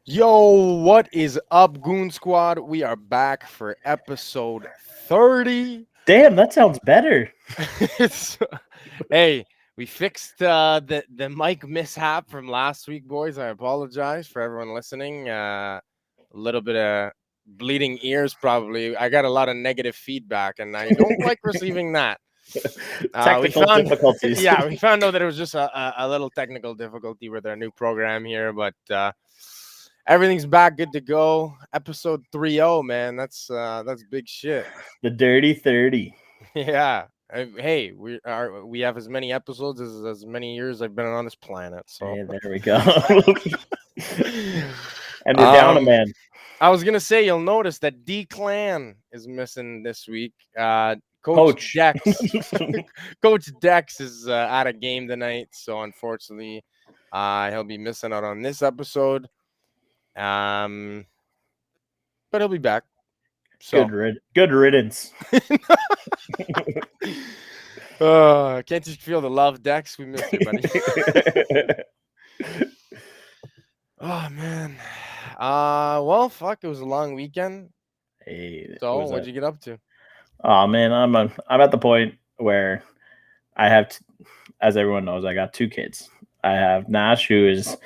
Yo, what is up, Goon Squad? We are back for episode 30. Damn, that sounds better. It's- hey, we fixed the mic mishap from last week, boys. I apologize for everyone listening. A little bit of bleeding ears, probably. I got a lot of negative feedback, and I don't like receiving that. We Technical found, difficulties. yeah, we found out that it was just a little technical difficulty with our new program here, but everything's back, good to go. Episode 30, man. That's big shit. The dirty 30. Yeah. Hey, we have as many episodes as many years I've been on this planet. So Hey, there we go. And we're down a man. I was gonna say you'll notice that D Clan is missing this week. Coach. Dex, Coach Dex is at a game tonight, so unfortunately, he'll be missing out on this episode. But he'll be back. So Good riddance. Can't you feel the love, Dex? We miss you, buddy. Oh man. Well, fuck. It was a long weekend. Hey, So what'd you get up to? Oh man, I'm at the point where I have, as everyone knows, I got two kids. I have Nash, he's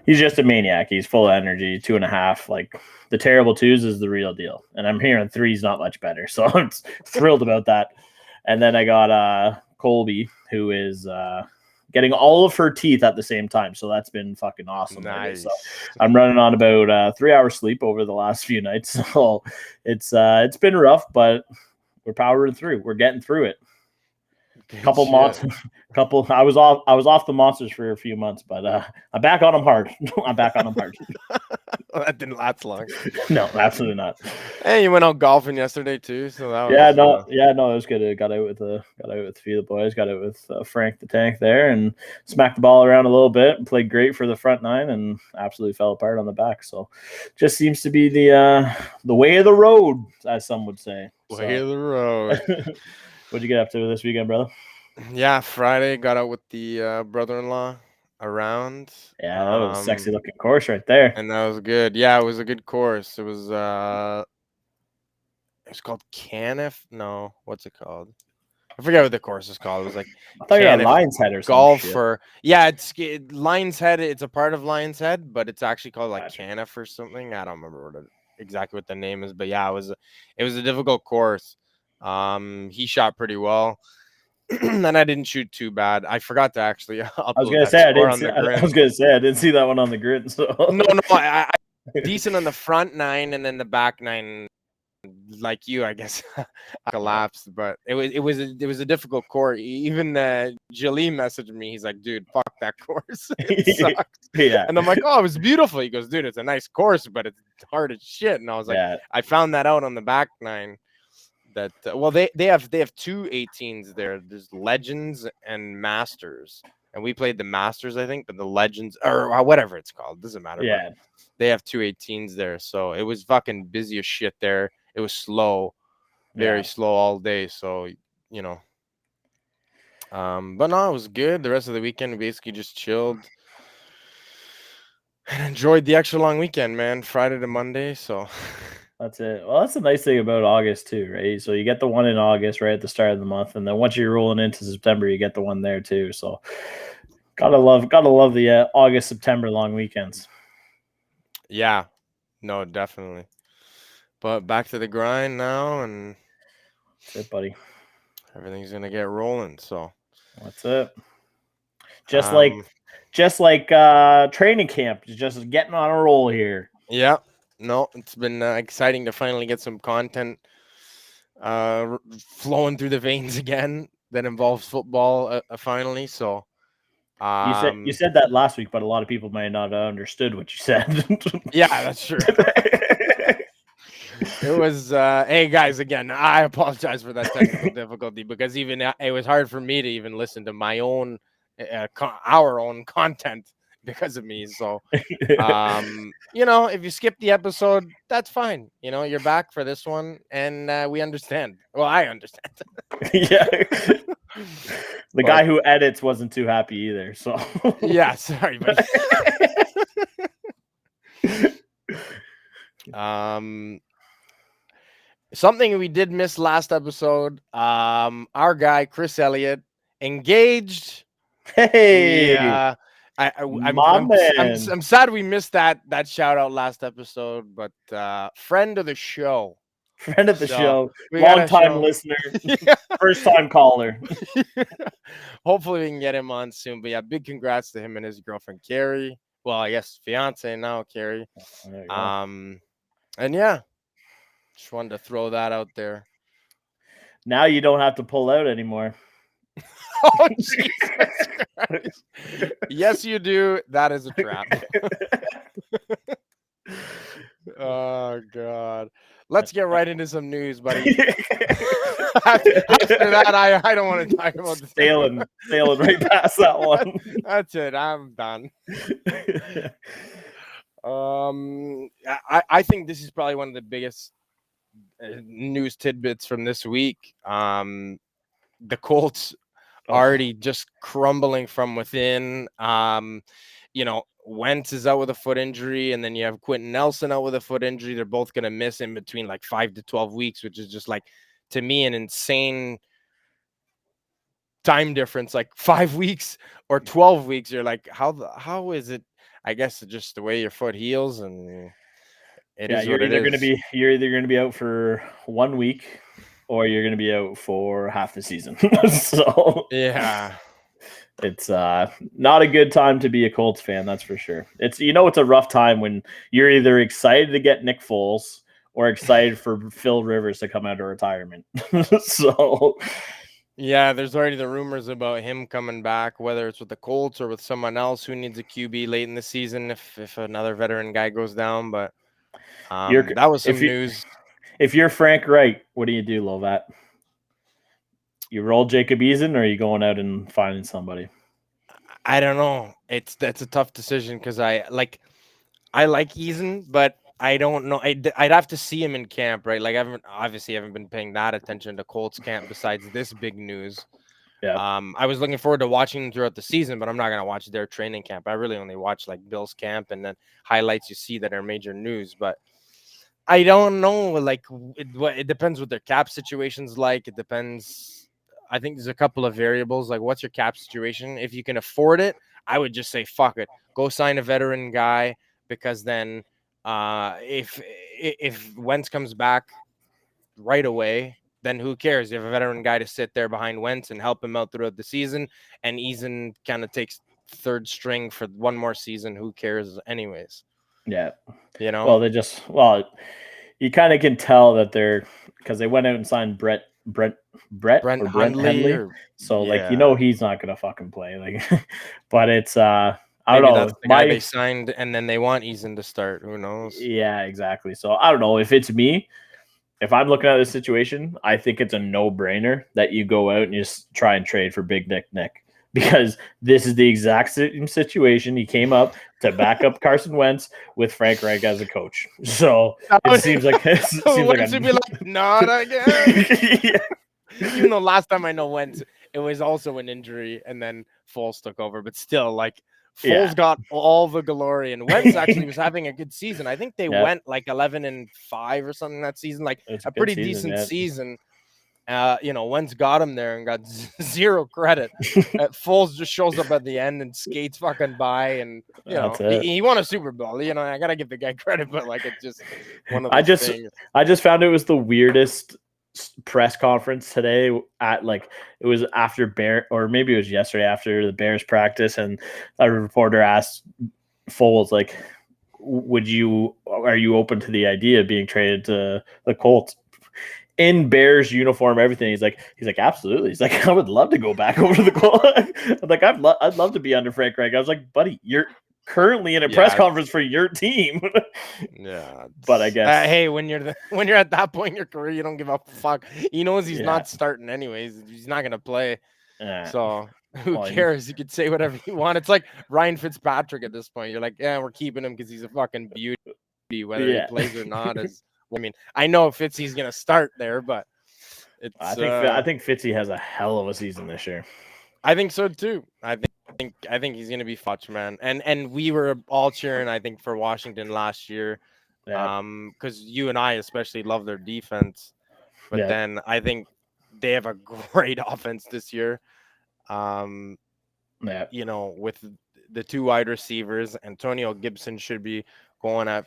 just a maniac. He's full of energy, 2.5. Like the terrible twos is the real deal, and I'm hearing three's not much better. So I'm thrilled about that. And then I got Colby, who is getting all of her teeth at the same time. So that's been fucking awesome. Nice. So I'm running on about 3 hours sleep over the last few nights. So it's been rough, but we're powering through. We're getting through it. I was off the monsters for a few months, but I'm back on them hard. Well, that didn't last long. No, absolutely not. Hey, you went out golfing yesterday too, so that was it was good. I got out with a few of the boys. Got out with Frank the Tank there, and smacked the ball around a little bit. And played great for the front nine, and absolutely fell apart on the back. So, just seems to be the way of the road, as some would say. Way of the road. What'd you get up to this weekend, brother? Yeah, Friday got out with the brother-in-law around. Yeah, that was a sexy looking course right there. And that was good. Yeah, it was a good course. It was called Caniff. No, what's it called? I forget what the course is called. It was like I thought you had Lion's Head or something. Golfer. Yeah, it's Lion's Head. It's a part of Lion's Head, but it's actually called like Caniff or something. I don't remember exactly what the name is, but yeah, it was a difficult course. He shot pretty well. And I didn't shoot too bad. I forgot to actually upload I was gonna say I didn't see that one on the grid. So no, I decent on the front nine, and then the back nine, like you, I guess, collapsed. But it was a difficult course. Even Jolie messaged me. He's like, "Dude, fuck that course. It sucks." Yeah. And I'm like, "Oh, it was beautiful." He goes, "Dude, it's a nice course, but it's hard as shit." And I was like, I found that out on the back nine. That they have two 18s there. There's Legends and Masters, and we played the Masters, I think, but the Legends or whatever it's called doesn't matter. Yeah, they have two 18s there, so it was fucking busy as shit there. It was slow, very slow all day. So you know, but no, it was good. The rest of the weekend, we basically just chilled and enjoyed the extra long weekend, man. Friday to Monday, so. That's it. Well, that's the nice thing about August too, right? So you get the one in August right at the start of the month, and then once you're rolling into September, you get the one there too. So gotta love the August, September long weekends. Yeah, no, definitely. But back to the grind now, and that's it, buddy. Everything's gonna get rolling. So that's it. Just like training camp, just getting on a roll here. Yeah. No, it's been exciting to finally get some content flowing through the veins again that involves football finally. So you said that last week, but a lot of people may not have understood what you said. Yeah, that's true. It was hey guys, again, I apologize for that technical difficulty, because even it was hard for me to even listen to my own our own content because of me. So if you skip the episode, that's fine. You're back for this one, and we understand. Well, I understand. Yeah. The guy who edits wasn't too happy either. So yeah, sorry, but Something we did miss last episode. Our guy Chris Elliott engaged. Hey, my man. I'm sad we missed that shout out last episode, but friend of the show. Friend of the So, show, we long gotta time show- listener, Yeah. first time caller. Hopefully we can get him on soon. But yeah, big congrats to him and his girlfriend Carrie. Well, I guess fiance now, Carrie. There you go. And yeah, just wanted to throw that out there. Now you don't have to pull out anymore. Oh, Jesus Christ. Yes, you do. That is a trap. Oh, God. Let's get right into some news, buddy. After that, I don't want to talk about the sailing right past that one. That's it. I'm done. I think this is probably one of the biggest news tidbits from this week. The Colts already just crumbling from within. Wentz is out with a foot injury, and then you have Quentin Nelson out with a foot injury. They're both going to miss in between like 5 to 12 weeks, which is just like, to me, an insane time difference. Like 5 weeks or 12 weeks. You're like, how is it? I guess just the way your foot heals, and you're either going to be out for 1 week, or you're going to be out for half the season. So yeah. It's not a good time to be a Colts fan, that's for sure. It's a rough time when you're either excited to get Nick Foles or excited for Phil Rivers to come out of retirement. So yeah, there's already the rumors about him coming back, whether it's with the Colts or with someone else who needs a QB late in the season if another veteran guy goes down. But that was some news. If you're Frank Wright, what do you do, Lovat? You roll Jacob Eason, or are you going out and finding somebody? I don't know. That's a tough decision because I like Eason, but I don't know. I'd have to see him in camp, right? Like I haven't been paying that attention to Colts camp besides this big news. Yeah. I was looking forward to watching them throughout the season, but I'm not gonna watch their training camp. I really only watch like Bill's camp and then highlights you see that are major news, but I don't know. Like it depends what their cap situation's like. It depends. I think there's a couple of variables. Like, what's your cap situation? If you can afford it, I would just say, fuck it. Go sign a veteran guy, because then if Wentz comes back right away, then who cares? You have a veteran guy to sit there behind Wentz and help him out throughout the season. And Eason kind of takes third string for one more season. Who cares anyways? Yeah. Well, you kind of can tell that because they went out and signed Brent Hundley. So he's not gonna fucking play. Like, but it's I don't know. That's the guy they signed, and then they want Eason to start. Who knows? Yeah, exactly. So I don't know. If it's me, if I'm looking at this situation, I think it's a no-brainer that you go out and just try and trade for Big Nick, because this is the exact same situation. He came up to back up Carson Wentz with Frank Reich as a coach. So it seems like Wentz would be like, not again. Yeah. Even though last time I know Wentz, it was also an injury, and then Foles took over. But still, like, Foles got all the glory, and Wentz actually was having a good season. I think they went like 11-5 or something that season, like a pretty decent season. Wentz got him there and got zero credit. Foles just shows up at the end and skates fucking by, and he won a Super Bowl. I gotta give the guy credit, but like it's just one of those things. I just found it was the weirdest press conference today. It was after Bear, or maybe it was yesterday after the Bears practice, and a reporter asked Foles, like, are you open to the idea of being traded to the Colts? In Bears uniform, everything. He's like, absolutely. He's like, I would love to go back over to the Colts. I'm like, I'd love to be under Frank Reich. I was like, buddy, you're currently in a press conference for your team. Yeah, but I guess hey, when you're at that point in your career, you don't give a fuck. He knows he's not starting anyways. He's not gonna play. So who cares? You could say whatever you want. It's like Ryan Fitzpatrick at this point. You're like, yeah, we're keeping him because he's a fucking beauty, whether he plays or not. I know Fitzy's gonna start there, but I think Fitzy has a hell of a season this year. I think so too. I think he's gonna be fudge, man. And we were all cheering, I think, for Washington last year. Yeah. Because you and I especially love their defense, but Yeah. then I think they have a great offense this year. Um, Yeah. with the two wide receivers, Antonio Gibson should be going at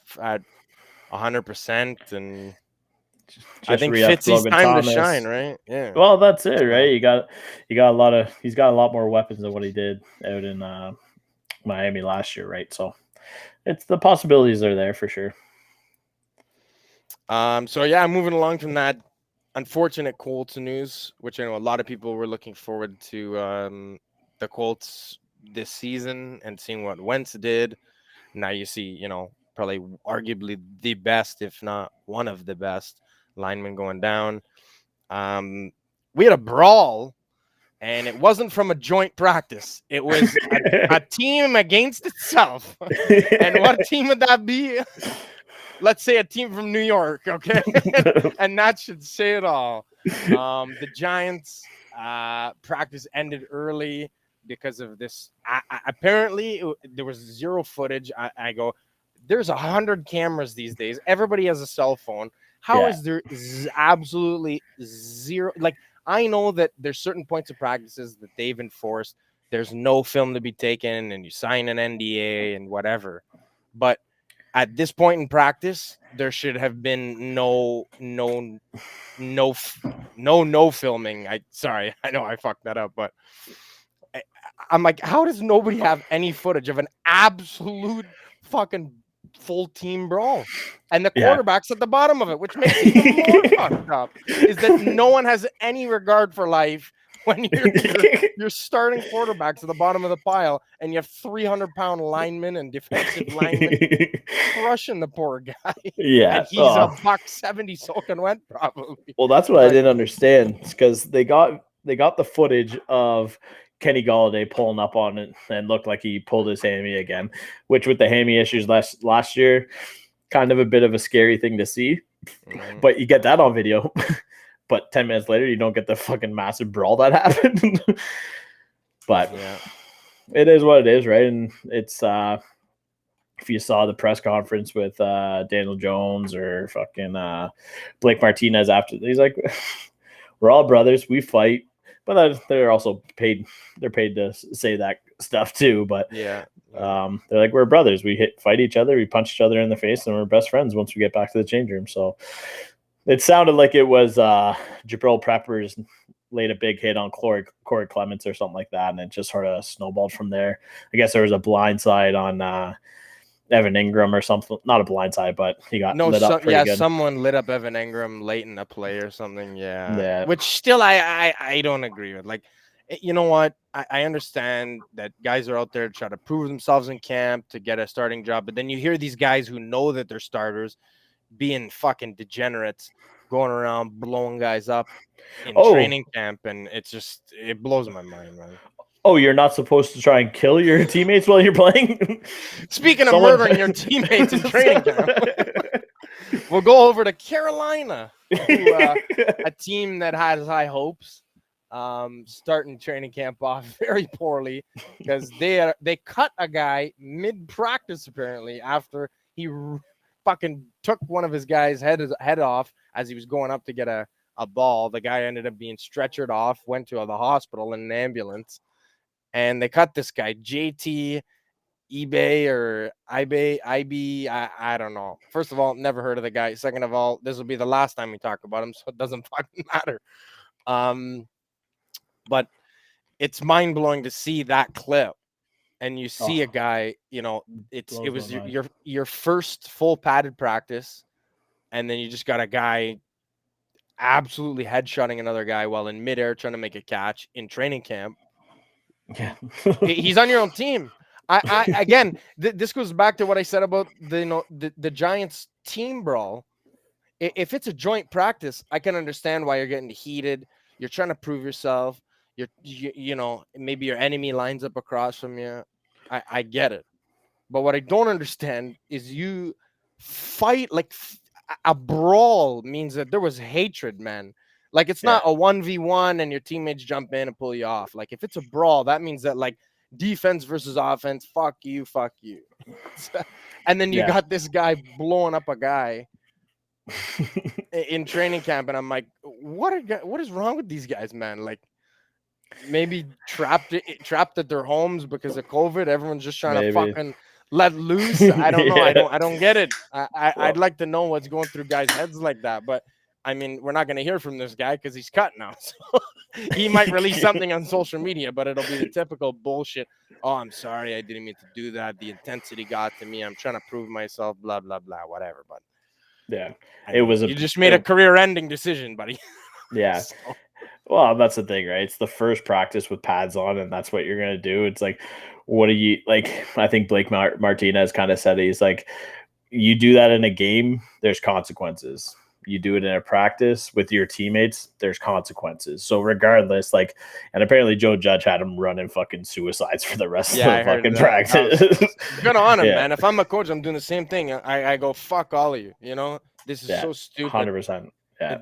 100%, and I Just think re-upped Fitzy's Logan time to shine, Thomas. right? Yeah. Well, that's it, So, right? You got a lot of he's got a lot more weapons than what he did out in Miami last year, right? So it's the possibilities are there for sure. so yeah, moving along from that unfortunate Colts news, which I know a lot of people were looking forward to the Colts this season and seeing what Wentz did. Now you see, probably arguably the best, if not one of the best linemen going down. We had a brawl, and it wasn't from a joint practice. It was a team against itself. And what team would that be? Let's say a team from New York, okay? And that should say it all. The Giants practice ended early because of this. Apparently, there was zero footage. I go, there's 100 cameras these days. Everybody has a cell phone. How Yeah. is there absolutely zero? Like, I know that there's certain points of practices that they've enforced. There's no film to be taken, and you sign an NDA and whatever. But at this point in practice, there should have been no filming. I know I fucked that up, but I'm like, how does nobody have any footage of an absolute fucking full team brawl? And the Yeah. quarterback's at the bottom of it, which makes it even more fucked up. Is that no one has any regard for life when you're starting quarterbacks at the bottom of the pile, and you have 300-pound linemen and defensive linemen crushing the poor guy. Yeah. And he's a $170 soaking wet, probably. Well, that's what I But didn't understand because they got the footage of Kenny Galladay pulling up on it and looked like he pulled his hammy again, which with the hammy issues last year, kind of a bit of a scary thing to see. But you get that on video. But 10 minutes later, you don't get the fucking massive brawl that happened. But yeah. it is what it is, right? And it's if you saw the press conference with Daniel Jones or fucking Blake Martinez after, he's like, we're all brothers, we fight, but they're also paid. They're paid to say that stuff too. But Yeah. they're like, we're brothers. We fight each other, we punch each other in the face, and we're best friends once we get back to the change room. So it sounded like it was Jabril Peppers laid a big hit on Corey Clements or something like that, and it just sort of snowballed from there. I guess there was a blindside on Evan Ingram or something. Not a blindside, but he got lit up pretty good. Someone lit up Evan Ingram late in the play or something. Yeah. Which still I don't agree with. Like, you know what? I understand that guys are out there to try to prove themselves in camp to get a starting job, but then you hear these guys who know that they're starters being fucking degenerates, going around blowing guys up in training camp, and it blows my mind, man. Oh, you're not supposed to try and kill your teammates while you're playing? Speaking of murdering your teammates in training camp, we'll go over to Carolina, a team that has high hopes, starting training camp off very poorly because they cut a guy mid-practice apparently after he fucking took one of his guys' head off as he was going up to get a ball. The guy ended up being stretchered off, went to the hospital in an ambulance. And they cut this guy, JT eBay or IB. I don't know. First of all, never heard of the guy. Second of all, this will be the last time we talk about him, so it doesn't fucking matter. But it's mind blowing to see that clip, and you see a guy. It was your first full padded practice, and then you just got a guy absolutely headshotting another guy while in midair trying to make a catch in training camp. Yeah. He's on your own team. I again, this goes back to what I said about the Giants team brawl. If it's a joint practice, I can understand why you're getting heated. You're trying to prove yourself. Maybe your enemy lines up across from you. I get it. But what I don't understand is you fight like a brawl means that there was hatred, man. Like, it's not a 1v1 and your teammates jump in and pull you off. Like, if it's a brawl, that means that, like, defense versus offense. Fuck you. And then you Yeah. got this guy blowing up a guy in training camp, and I'm like, what is wrong with these guys, man? Like, maybe trapped at their homes because of COVID. Everyone's just trying to Maybe. fucking let loose. I don't know. Yeah. I don't get it. I'd Well, like to know what's going through guys' heads like that. But I mean, we're not going to hear from this guy because he's cut now. So he might release something on social media, but it'll be the typical bullshit. Oh, I'm sorry, I didn't mean to do that. The intensity got to me. I'm trying to prove myself. Blah blah blah. Whatever. But yeah, I it mean, was you just made a career-ending decision, buddy. Yeah. So, Well, that's the thing, right? It's the first practice with pads on, and that's what you're gonna do. It's like, what do you like? I think Blake Martinez kind of said it. He's like, you do that in a game, there's consequences. You do it in a practice with your teammates, there's consequences. So regardless, like, and apparently Joe Judge had him running fucking suicides for the rest of the fucking practice. Good on him, man. If I'm a coach, I'm doing the same thing. I go, fuck all of you. You know, this is so stupid. 100%. Yeah.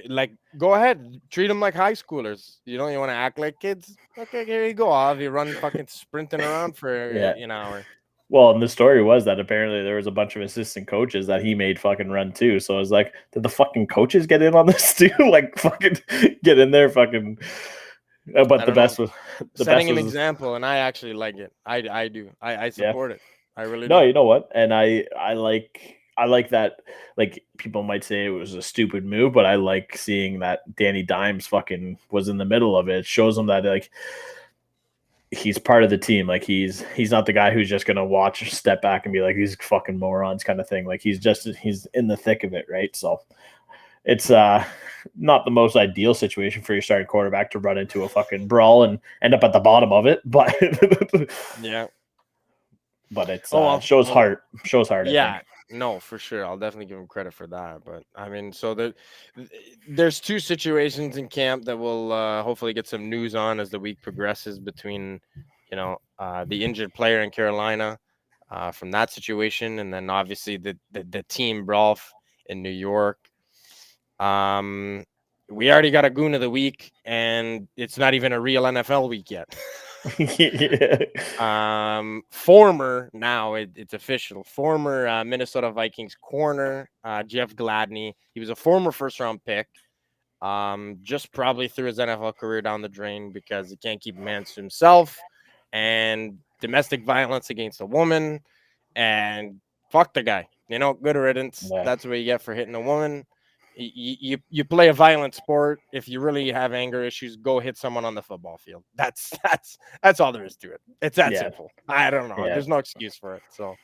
Like, go ahead, treat them like high schoolers. You know, you want to act like kids? Okay, here you go. I'll have you run fucking sprinting around for an hour. Well, and the story was that apparently there was a bunch of assistant coaches that he made fucking run too. So I was like, did the fucking coaches get in on this too? Like, fucking get in there, fucking. But the best was setting an example, and I actually like it. I do. I support it. I really do. No, you know what? And I like that. Like, people might say it was a stupid move, but I like seeing that Danny Dimes fucking was in the middle of it. It shows him that, like, he's part of the team. Like, he's not the guy who's just gonna watch, step back, and be like, these fucking morons kind of thing. Like, he's in the thick of it, right? So it's not the most ideal situation for your starting quarterback to run into a fucking brawl and end up at the bottom of it, but yeah. But it's shows heart. Shows heart. Yeah, no, for sure. I'll definitely give him credit for that. But I mean, so there's two situations in camp that we'll hopefully get some news on as the week progresses between, the injured player in Carolina from that situation, and then obviously the team brawl in New York. We already got a goon of the week, and it's not even a real NFL week yet. Former, now it's official, former Minnesota Vikings corner Jeff Gladney. He was a former first-round pick. Just probably threw his NFL career down the drain because he can't keep a man to himself, and domestic violence against a woman, and fuck the guy. Good riddance. Yeah. That's what you get for hitting a woman. You play a violent sport. If you really have anger issues, go hit someone on the football field. That's all there is to it. It's that simple. I don't know. There's no excuse for it. So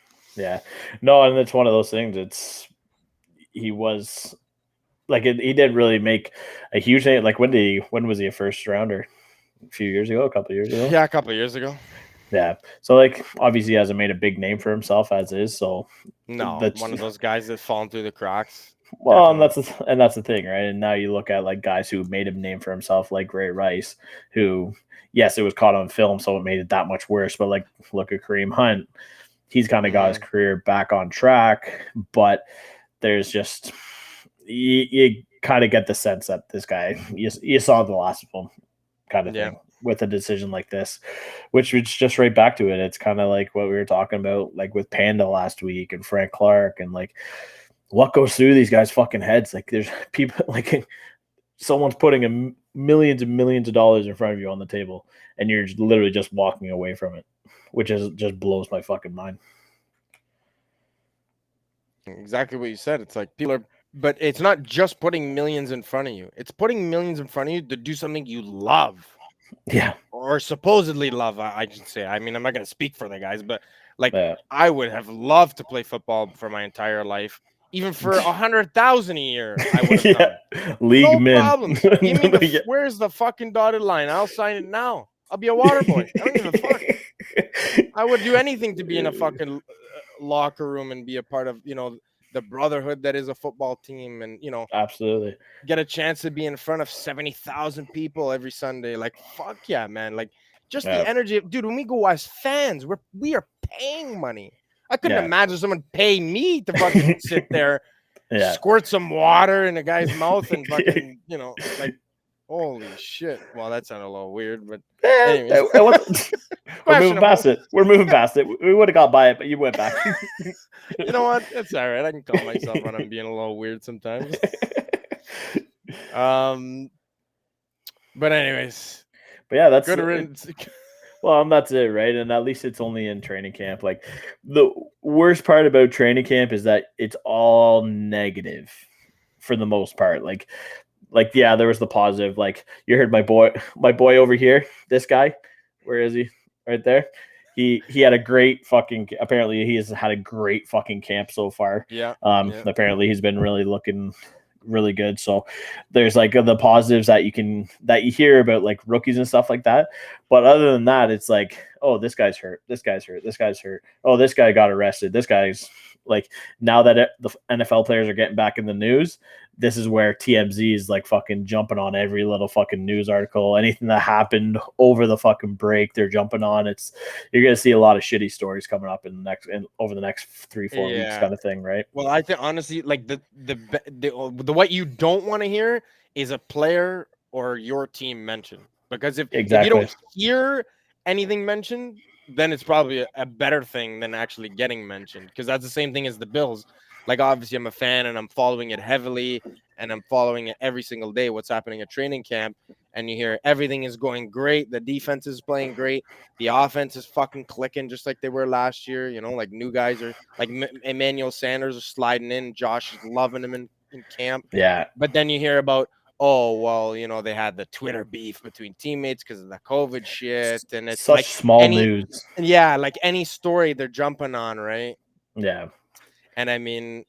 no, and it's one of those things. He was like, he didn't really make a huge name. Like, when was he a first rounder? A few years ago, a couple of years ago. Yeah, a couple of years ago. Yeah. So, like, obviously he hasn't made a big name for himself as is. So no, one of those guys that's fallen through the cracks. Well, and that's the thing, right? And now you look at, like, guys who made a name for himself, like Ray Rice, who, yes, it was caught on film, so it made it that much worse. But, like, look at Kareem Hunt. He's kind of got his career back on track, but there's just you kind of get the sense that this guy, you saw the last of him kind of thing with a decision like this, which is just right back to it. It's kind of like what we were talking about, like with Panda last week and Frank Clark, and like, what goes through these guys' fucking heads? Like, there's people, like, someone's putting millions and millions of dollars in front of you on the table, and you're literally just walking away from it, which just blows my fucking mind. Exactly what you said. It's like but it's not just putting millions in front of you. It's putting millions in front of you to do something you love. Yeah. Or supposedly love, I should say. I mean, I'm not going to speak for the guys, but like, I would have loved to play football for my entire life. Even for 100,000 a year, I would have done. League men. Problem. Where's the fucking dotted line? I'll sign it now. I'll be a water boy. I don't give a fuck. I would do anything to be in a fucking locker room and be a part of, the brotherhood that is a football team, and absolutely get a chance to be in front of 70,000 people every Sunday. Like, fuck yeah, man. Like, just the energy, dude. When we go as fans, we are paying money. I couldn't imagine someone pay me to fucking sit there, squirt some water in a guy's mouth and fucking, like, Holy shit. Well, that sounded a little weird, but Eh, anyways, we're moving questionable. past it. We're moving past it. We would have got by it, but you went back. You know what? It's all right. I can call myself when I'm being a little weird sometimes. Um, but anyways, But yeah, that's good riddance. well, and that's it, right? And at least it's only in training camp. Like the worst part about training camp is that it's all negative for the most part. Like yeah, there was the positive. Like you heard my boy over here, this guy. Where is he? Right there. He had a great fucking. Apparently, he has had a great fucking camp so far. Yeah. Apparently, he's been really looking really good. So there's like the positives that you hear about like rookies and stuff like that. But other than that, it's like, oh, this guy's hurt. This guy's hurt. This guy's hurt. Oh, this guy got arrested. This guy's like, now that the NFL players are getting back in the news, this is where TMZ is like fucking jumping on every little fucking news article. Anything that happened over the fucking break, they're jumping on. You're gonna see a lot of shitty stories coming up over the next 3-4 weeks, kind of thing, right? Well, I think honestly, like the what you don't want to hear is a player or your team mentioned, because if you don't hear anything mentioned, then it's probably a better thing than actually getting mentioned, because that's the same thing as the Bills. Like, obviously, I'm a fan and I'm following it heavily, and I'm following it every single day, what's happening at training camp. And you hear everything is going great. The defense is playing great. The offense is fucking clicking just like they were last year. You know, like new guys are like Emmanuel Sanders are sliding in. Josh is loving him in camp. Yeah. But then you hear about, oh, well, you know, they had the Twitter beef between teammates because of the COVID shit. And it's such like small news. Yeah, like any story they're jumping on, right? Yeah. And I mean,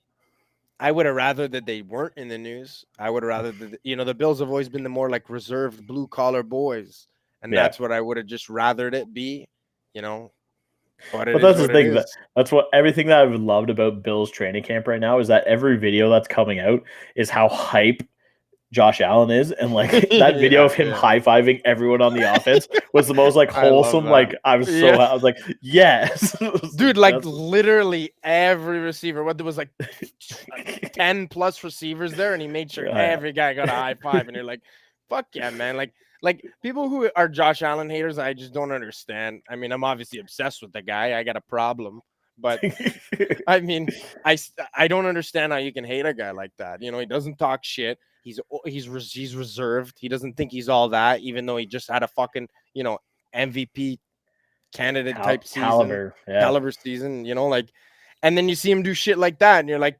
I would have rather that they weren't in the news. I would have rather that, you know, the Bills have always been the more like reserved blue collar boys. And that's what I would have just rathered it be, you know. But that's the thing. That's what everything that I've loved about Bills training camp right now is that every video that's coming out is how hype Josh Allen is, and like that video of him high-fiving everyone on the offense was the most like wholesome. Like I was like, yes, dude. Like literally every receiver. What there was like 10 plus receivers there, and he made sure every guy got a high five. And you're like, fuck yeah, man. Like people who are Josh Allen haters, I just don't understand. I mean, I'm obviously obsessed with the guy. I got a problem. But I mean, I don't understand how you can hate a guy like that. You know, he doesn't talk shit. He's reserved. He doesn't think he's all that, even though he just had a fucking, you know, MVP candidate type season, caliber season. You know, like, and then you see him do shit like that, and you're like,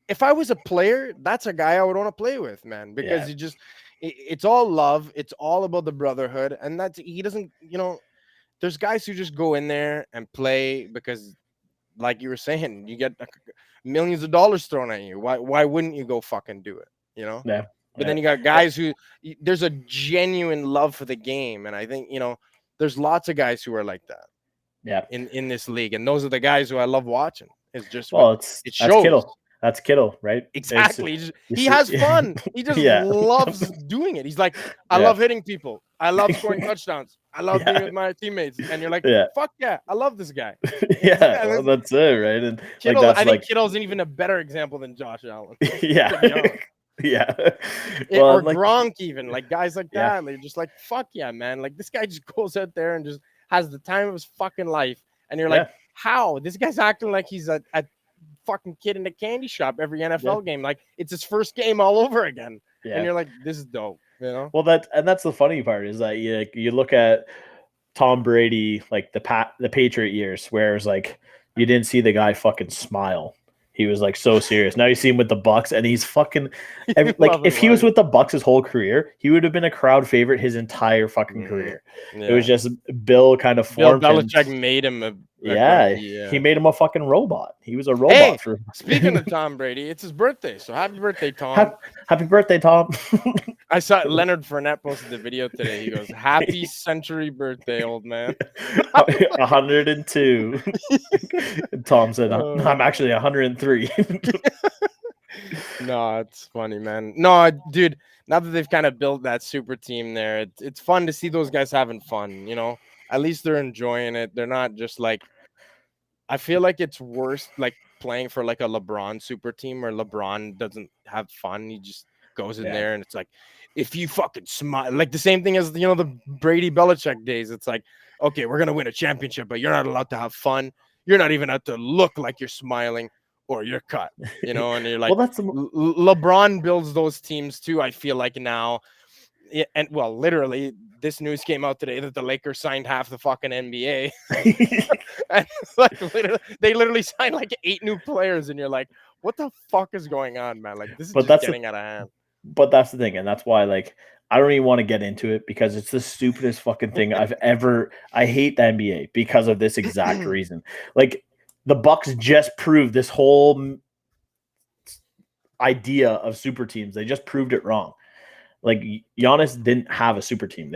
if I was a player, that's a guy I would want to play with, man, because it's all love. It's all about the brotherhood, and he doesn't, you know. There's guys who just go in there and play because, like you were saying, you get millions of dollars thrown at you. Why wouldn't you go fucking do it? You know? Yeah. But then you got guys who there's a genuine love for the game. And I think, you know, there's lots of guys who are like that. Yeah. In this league. And those are the guys who I love watching. It's just, it shows. That's Kittle, right? Exactly. He has fun. He just loves doing it. He's like, I love hitting people. I love scoring touchdowns. I love being with my teammates. And you're like, fuck yeah, I love this guy. Well, that's it, right? And Kittle, I think Kittle's even a better example than Josh Allen. Or Gronk, even like guys like that. They're just like, fuck yeah, man. Like this guy just goes out there and just has the time of his fucking life. And you're like, how? This guy's acting like he's a fucking kid in a candy shop every NFL game. Like it's his first game all over again. And you're like, this is dope. You know? Well, that's the funny part is that you look at Tom Brady, like the Patriot years, where it was like you didn't see the guy fucking smile. He was like so serious. Now you see him with the Bucks, and he's fucking like if he was with the Bucks his whole career, he would have been a crowd favorite his entire fucking career. It was just Bill kind of formed. Bill Belichick made him he made him a fucking robot. He was a robot. Hey, speaking of Tom Brady, it's his birthday, so happy birthday, Tom. Happy birthday, Tom. I saw Leonard Fournette posted the video today. He goes, happy century birthday, old man. 102. Tom said, I'm actually 103. No, it's funny, man. No, dude, now that they've kind of built that super team there, it's fun to see those guys having fun, you know? At least they're enjoying it. They're not just like, I feel like it's worse like playing for like a LeBron super team where LeBron doesn't have fun. He just goes in there, and it's like, if you fucking smile, like the same thing as, the Brady Belichick days. It's like, okay, we're gonna win a championship, but you're not allowed to have fun. You're not even allowed to look like you're smiling, or you're cut. And you're like, well, that's LeBron builds those teams too. I feel like now, and well, literally, this news came out today that the Lakers signed half the fucking NBA. And like, they literally signed like 8 new players, and you're like, what the fuck is going on, man? Like, this is just getting out of hand. But that's the thing, and that's why, like, I don't even want to get into it because it's the stupidest fucking thing I've ever. I hate the NBA because of this exact reason. Like, the Bucks just proved this whole idea of super teams. They just proved it wrong. Like, Giannis didn't have a super team.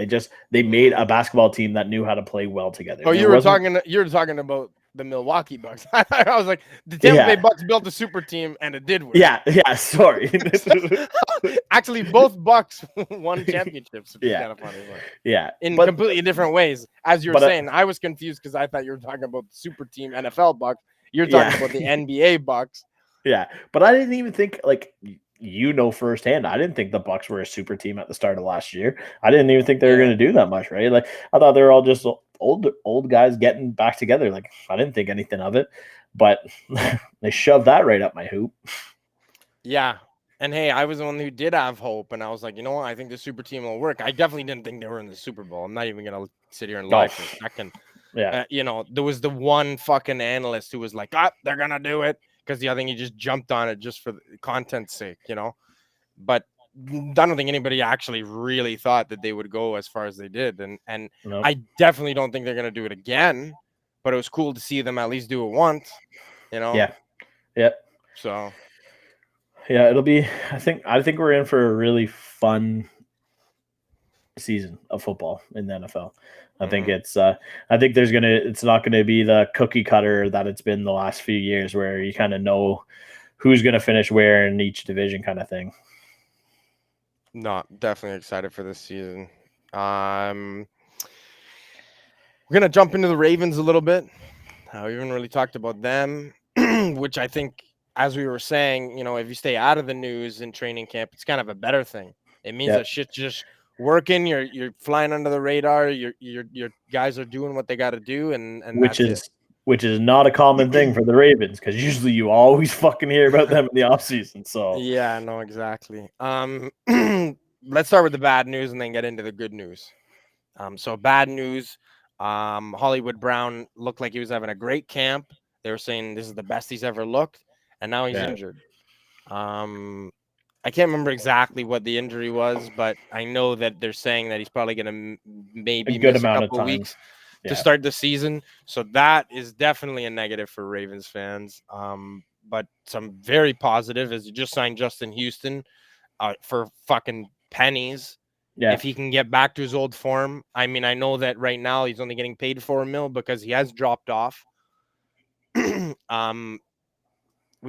They made a basketball team that knew how to play well together. Oh, you were talking about the Milwaukee Bucks. I was like, the Tampa Bay Bucks built a super team, and it did win. Yeah, sorry. Actually, both Bucks won championships. Yeah. Kind of funny, in completely different ways. As you were saying, I was confused because I thought you were talking about the super team NFL Bucks. You're talking about the NBA Bucks. Yeah, but I didn't even think, like, firsthand, I didn't think the Bucks were a super team at the start of last year. I didn't even think they were going to do that much, right? Like, I thought they were all just old guys getting back together. Like, I didn't think anything of it, but they shoved that right up my hoop. Yeah. And hey, I was the one who did have hope, and I was like, you know what? I think the super team will work. I definitely didn't think they were in the Super Bowl. I'm not even going to sit here and lie for a second. Yeah. There was the one fucking analyst who was like, they're going to do it. Because I think he just jumped on it just for the content's sake, But I don't think anybody actually really thought that they would go as far as they did. And Nope. I definitely don't think they're going to do it again. But it was cool to see them at least do it once, Yeah. So. Yeah, it'll be. I think we're in for a really fun season of football in the NFL. I think it's. I think it's not gonna be the cookie cutter that it's been the last few years, where you kind of know who's gonna finish where in each division, kind of thing. No, definitely excited for this season. We're gonna jump into the Ravens a little bit. We haven't really talked about them, which I think, as we were saying, if you stay out of the news in training camp, it's kind of a better thing. It means that shit's just working. You're flying under the radar. Your guys are doing what they got to do, and which is not a common thing for the Ravens, because usually you always fucking hear about them in the offseason. So yeah, no, exactly. Let's start with the bad news and then get into the good news. So bad news. Hollywood Brown looked like he was having a great camp. They were saying this is the best he's ever looked, and now he's injured. I can't remember exactly what the injury was, but I know that they're saying that he's probably going to maybe miss a couple weeks to start the season. So that is definitely a negative for Ravens fans. But some very positive is you just signed Justin Houston for fucking pennies. Yeah. If he can get back to his old form. I mean, I know that right now he's only getting paid $4 million because he has dropped off. We've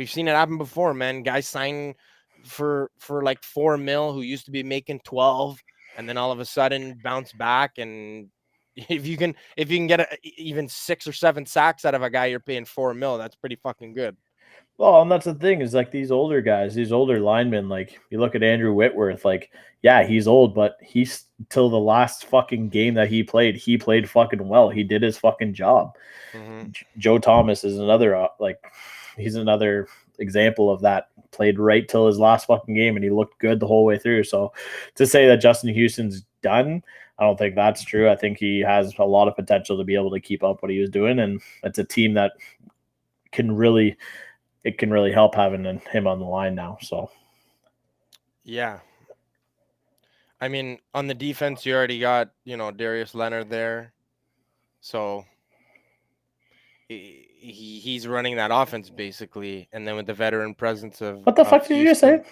seen it happen before, man. Guys sign for like $4 million who used to be making 12, and then all of a sudden bounce back. And if you can get even 6 or 7 sacks out of a guy you're paying $4 million, that's pretty fucking good. Well, and that's the thing, is like these older guys, these older linemen, like you look at Andrew Whitworth, like, yeah, he's old, but he's till the last fucking game that he played fucking well. He did his fucking job. Mm-hmm. Joe Thomas is another, he's another example of that. Played right till his last fucking game, and he looked good the whole way through. So to say that Justin Houston's done, I don't think that's true. I think he has a lot of potential to be able to keep up what he was doing, and it's a team that can really help having him on the line now. So yeah, I mean, on the defense, you already got Darius Leonard there, so he's running that offense basically, and then with the veteran presence of what the fuck did you just say?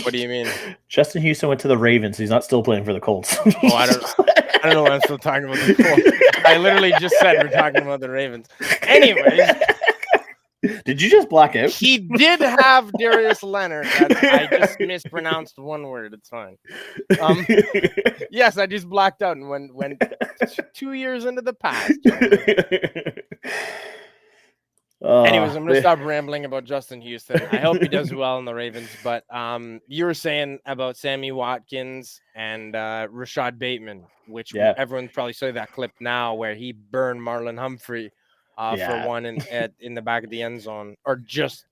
What do you mean? Justin Houston went to the Ravens. He's not still playing for the Colts. Oh, I don't know why I'm still talking about the Colts. I literally just said we're talking about the Ravens. Anyways. Did you just black out? He did have Darius Leonard. I just mispronounced one word. It's fine. Yes, I just blacked out and went 2 years into the past. Anyways, I'm gonna stop rambling about Justin Houston. I hope he does well in the Ravens. But you were saying about Sammy Watkins and Rashad Bateman, which everyone probably saw that clip now where he burned Marlon Humphrey for one in the back of the end zone, or just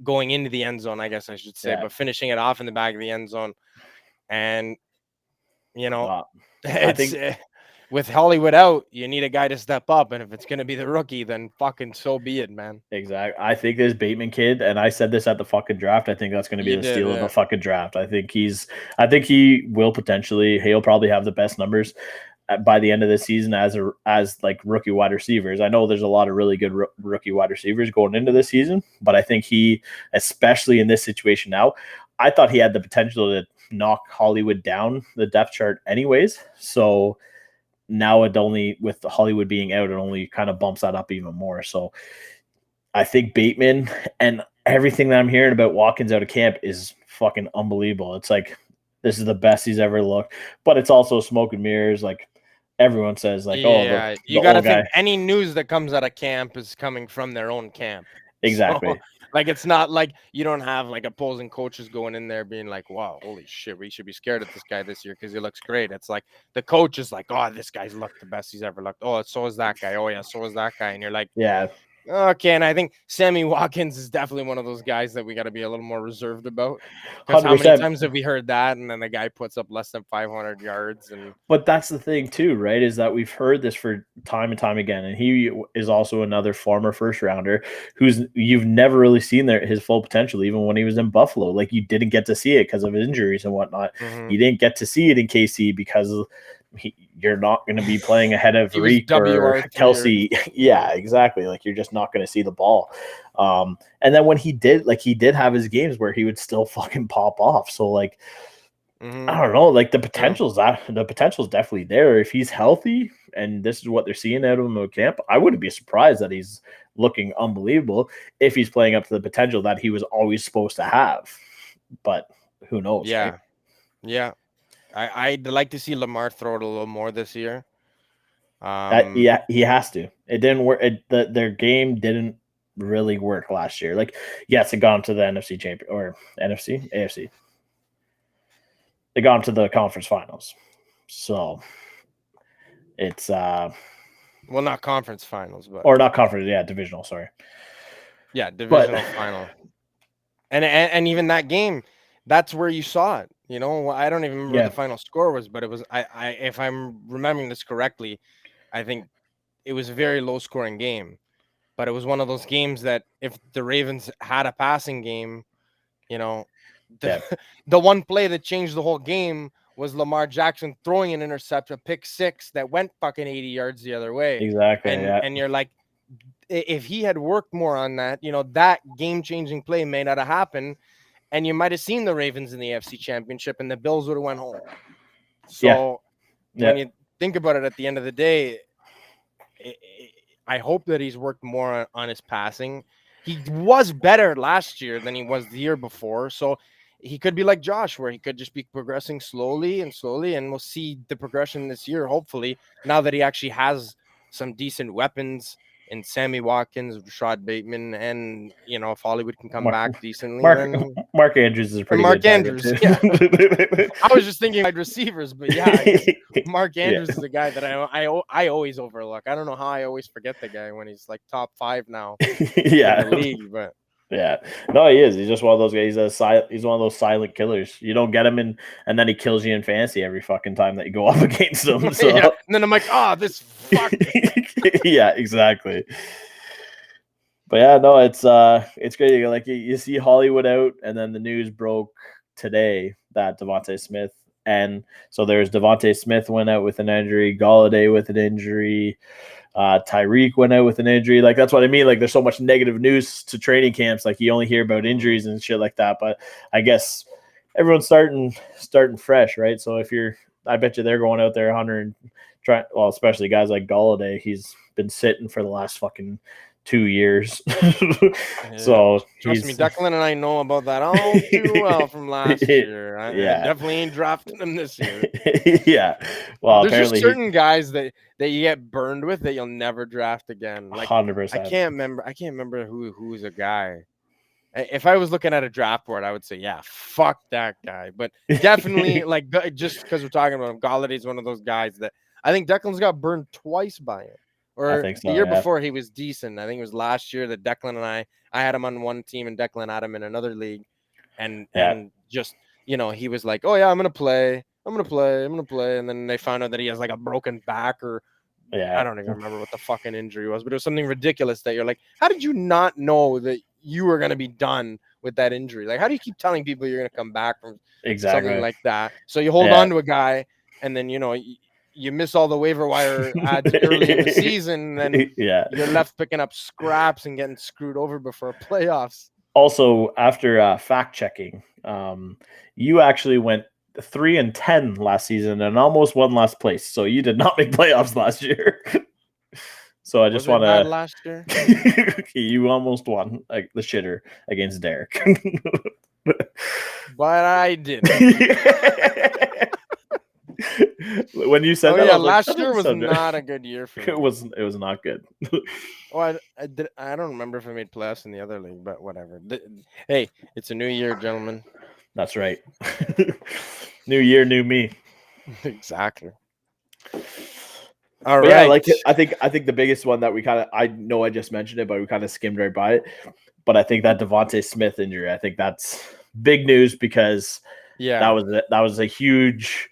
going into the end zone, I guess I should say, but finishing it off in the back of the end zone. And I think with Hollywood out, you need a guy to step up, and if it's going to be the rookie, then fucking so be it, man. Exactly. I think this Bateman kid, and I said this at the fucking draft, I think that's going to be the steal of the fucking draft. I think he will potentially, he'll probably have the best numbers by the end of the season as like rookie wide receivers. I know there's a lot of really good rookie wide receivers going into this season, but I think he, especially in this situation now, I thought he had the potential to knock Hollywood down the depth chart anyways. So now it only, with Hollywood being out, it only kind of bumps that up even more. So I think Bateman, and everything that I'm hearing about Watkins out of camp is fucking unbelievable. It's like, this is the best he's ever looked, but it's also smoke and mirrors. Like everyone says, like, you got to think any news that comes out of camp is coming from their own camp. Exactly. So, like, it's not like you don't have like opposing coaches going in there being like, wow, holy shit, we should be scared of this guy this year because he looks great. It's like the coach is like, oh, this guy's looked the best he's ever looked. Oh, so is that guy. Oh, yeah, so is that guy. And you're like, yeah. Okay, and I think Sammy Watkins is definitely one of those guys that we got to be a little more reserved about. Because how many times have we heard that, and then the guy puts up less than 500 yards? But that's the thing too, right? Is that we've heard this for time and time again, and he is also another former first rounder you've never really seen his full potential, even when he was in Buffalo. Like, you didn't get to see it because of injuries and whatnot. Mm-hmm. You didn't get to see it in KC because you're not going to be playing ahead of Reek or Kelsey. Yeah, exactly. Like, you're just not going to see the ball. And then when he did have his games where he would still fucking pop off. So like, I don't know, like the potential's definitely there. If he's healthy and this is what they're seeing out of him at camp, I wouldn't be surprised that he's looking unbelievable if he's playing up to the potential that he was always supposed to have. But who knows? Yeah. Right? Yeah. I'd like to see Lamar throw it a little more this year. He has to. It didn't work. Their game didn't really work last year. Like, yes, it got into the NFC champion or AFC. They got into the conference finals. So it's well, not conference finals, but not conference, divisional. Sorry. Yeah, divisional final. And even that game, that's where you saw it. You know, I don't even remember what the final score was, but it was I if I'm remembering this correctly, I think it was a very low scoring game. But it was one of those games that if the Ravens had a passing game, you know, the one play that changed the whole game was Lamar Jackson throwing an interception, pick six that went fucking 80 yards the other way. Exactly. And you're like, if he had worked more on that, that game-changing play may not have happened. And you might have seen the Ravens in the AFC Championship, and the Bills would have went home. So when you think about it, at the end of the day, I hope that he's worked more on his passing. He was better last year than he was the year before. So he could be like Josh, where he could just be progressing slowly, and we'll see the progression this year, hopefully, now that he actually has some decent weapons in Sammy Watkins, Rashad Bateman, and if Hollywood can come back decently. Mark Andrews is a pretty Mark good Andrews. Yeah. I was just thinking wide receivers, but Mark Andrews is a guy that I always overlook. I don't know how I always forget the guy when he's like top 5 now in the league, but. Yeah, no, he is. He's just one of those guys. He's one of those silent killers. You don't get him in, and then he kills you in fantasy every fucking time that you go up against him. So. And then I'm like, this fuck. Yeah, exactly. But yeah, no, it's great. Like you see Hollywood out, and then the news broke today that Devontae Smith, and so there's Devontae Smith went out with an injury, Golladay with an injury. Tyreek went out with an injury. Like, that's what I mean. Like, there's so much negative news to training camps. Like, you only hear about injuries and shit like that. But I guess everyone's starting fresh, right? So I bet you they're going out there 100 and especially guys like Golladay. He's been sitting for the last fucking 2 years. So trust me, Declan and I know about that all too well from last year. I definitely ain't drafting him this year. Yeah. Well, there's apparently just certain guys that you get burned with that you'll never draft again. Like 100%. I can't remember who's a guy. If I was looking at a draft board, I would say, yeah, fuck that guy. But definitely, like, just because we're talking about him, Galladay's one of those guys that I think Declan's got burned twice by him. Or I think so, the year yeah. before, he was decent. I think it was last year that Declan and I had him on one team and Declan had him in another league. And just, he was like, oh, yeah, I'm going to play. And then they found out that he has like a broken back or I don't even remember what the fucking injury was, but it was something ridiculous that you're like, how did you not know that you were going to be done with that injury? Like, how do you keep telling people you're going to come back from something like that? So you hold on to a guy and then, you miss all the waiver wire ads early in the season. And then you're left picking up scraps and getting screwed over before playoffs. Also, after fact checking, you actually went 3-10 last season and almost won last place. So you did not make playoffs last year. So I just want to last year. You almost won like the shitter against Derek. But I didn't. When you said that, last year was not a good year for me. It was not good. Well, I don't remember if I made playoffs in the other league, but whatever. Hey, it's a new year, gentlemen. That's right. New year, new me. Exactly. All right. Yeah, I liked it. I think the biggest one that we I know I just mentioned it, but we kind of skimmed right by it. But I think that Devontae Smith injury, I think that's big news because that was a huge.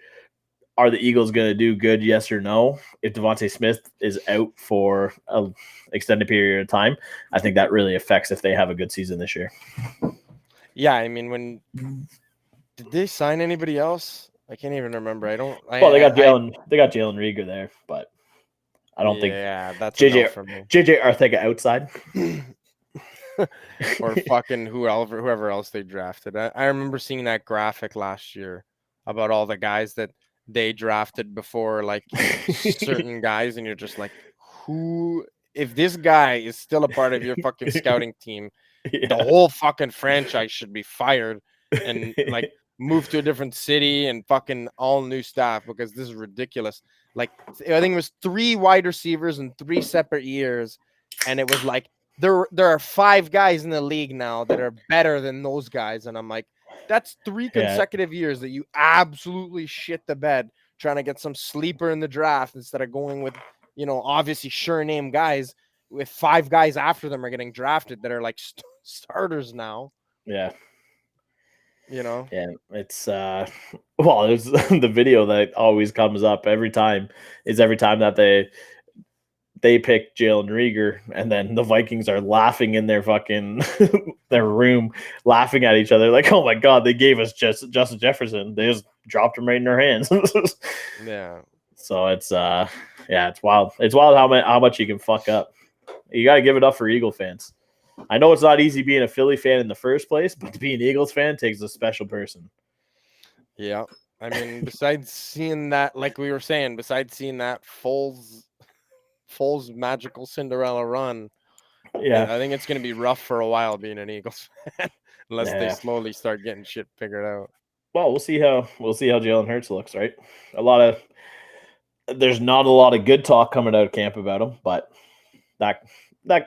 Are the Eagles going to do good? Yes or no? If Devontae Smith is out for an extended period of time, I think that really affects if they have a good season this year. Yeah, I mean, did they sign anybody else? I can't even remember. They got Jalen. They got Jalen Rieger there, but I don't think. Yeah, that's JJ for me. JJ Arthega outside, or fucking whoever else they drafted. I remember seeing that graphic last year about all the guys that they drafted before, like certain guys, and you're just like, who? If this guy is still a part of your fucking scouting team, the whole fucking franchise should be fired and like move to a different city and fucking all new staff because this is ridiculous. Like I think it was 3 wide receivers in 3 separate years, and it was like there are 5 guys in the league now that are better than those guys, and I'm like, that's 3 consecutive years that you absolutely shit the bed trying to get some sleeper in the draft instead of going with, obviously sure name guys with 5 guys after them are getting drafted that are like starters now. Yeah. Yeah, it's there's the video that always comes up every time that they pick Jalen Rieger, and then the Vikings are laughing in their fucking their room, laughing at each other like, oh my god, they gave us Justin Jefferson. They just dropped him right in their hands. Yeah. So it's it's wild. It's wild how much you can fuck up. You got to give it up for Eagle fans. I know it's not easy being a Philly fan in the first place, but to be an Eagles fan takes a special person. Yeah. I mean, besides seeing that, like we were saying, Foles magical Cinderella run, I think it's going to be rough for a while being an Eagles fan unless they slowly start getting shit figured out. Well, we'll see how Jalen Hurts looks, right? There's not a lot of good talk coming out of camp about him, but that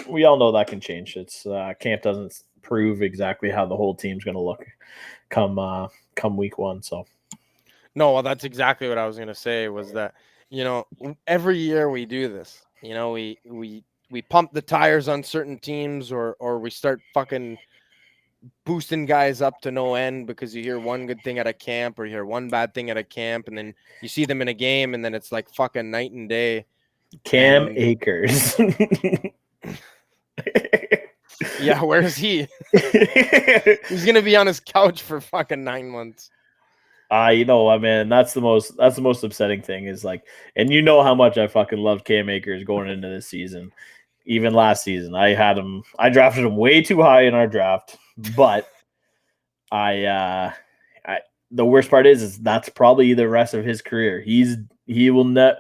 we all know that can change. It's camp doesn't prove exactly how the whole team's going to look come week 1. So no, well, that's exactly what I was going to say was that, every year we do this, we pump the tires on certain teams or we start fucking boosting guys up to no end because you hear one good thing at a camp or you hear one bad thing at a camp and then you see them in a game and then it's like fucking night and day. Cam Akers. Yeah, where is he? He's gonna be on his couch for fucking 9 months. I mean, that's the most upsetting thing is like, and how much I fucking love Cam Akers going into this season. Even last season, I drafted him way too high in our draft, but the worst part is that's probably the rest of his career. He will not.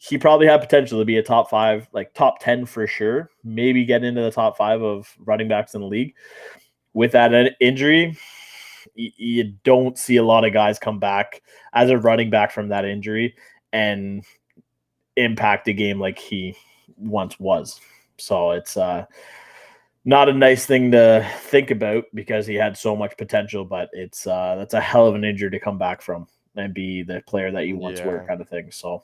he probably had potential to be a top 5, like top 10 for sure, maybe get into the top 5 of running backs in the league. With that injury, you don't see a lot of guys come back as a running back from that injury and impact a game like he once was. So it's not a nice thing to think about because he had so much potential, but it's that's a hell of an injury to come back from and be the player that you once were, kind of thing. So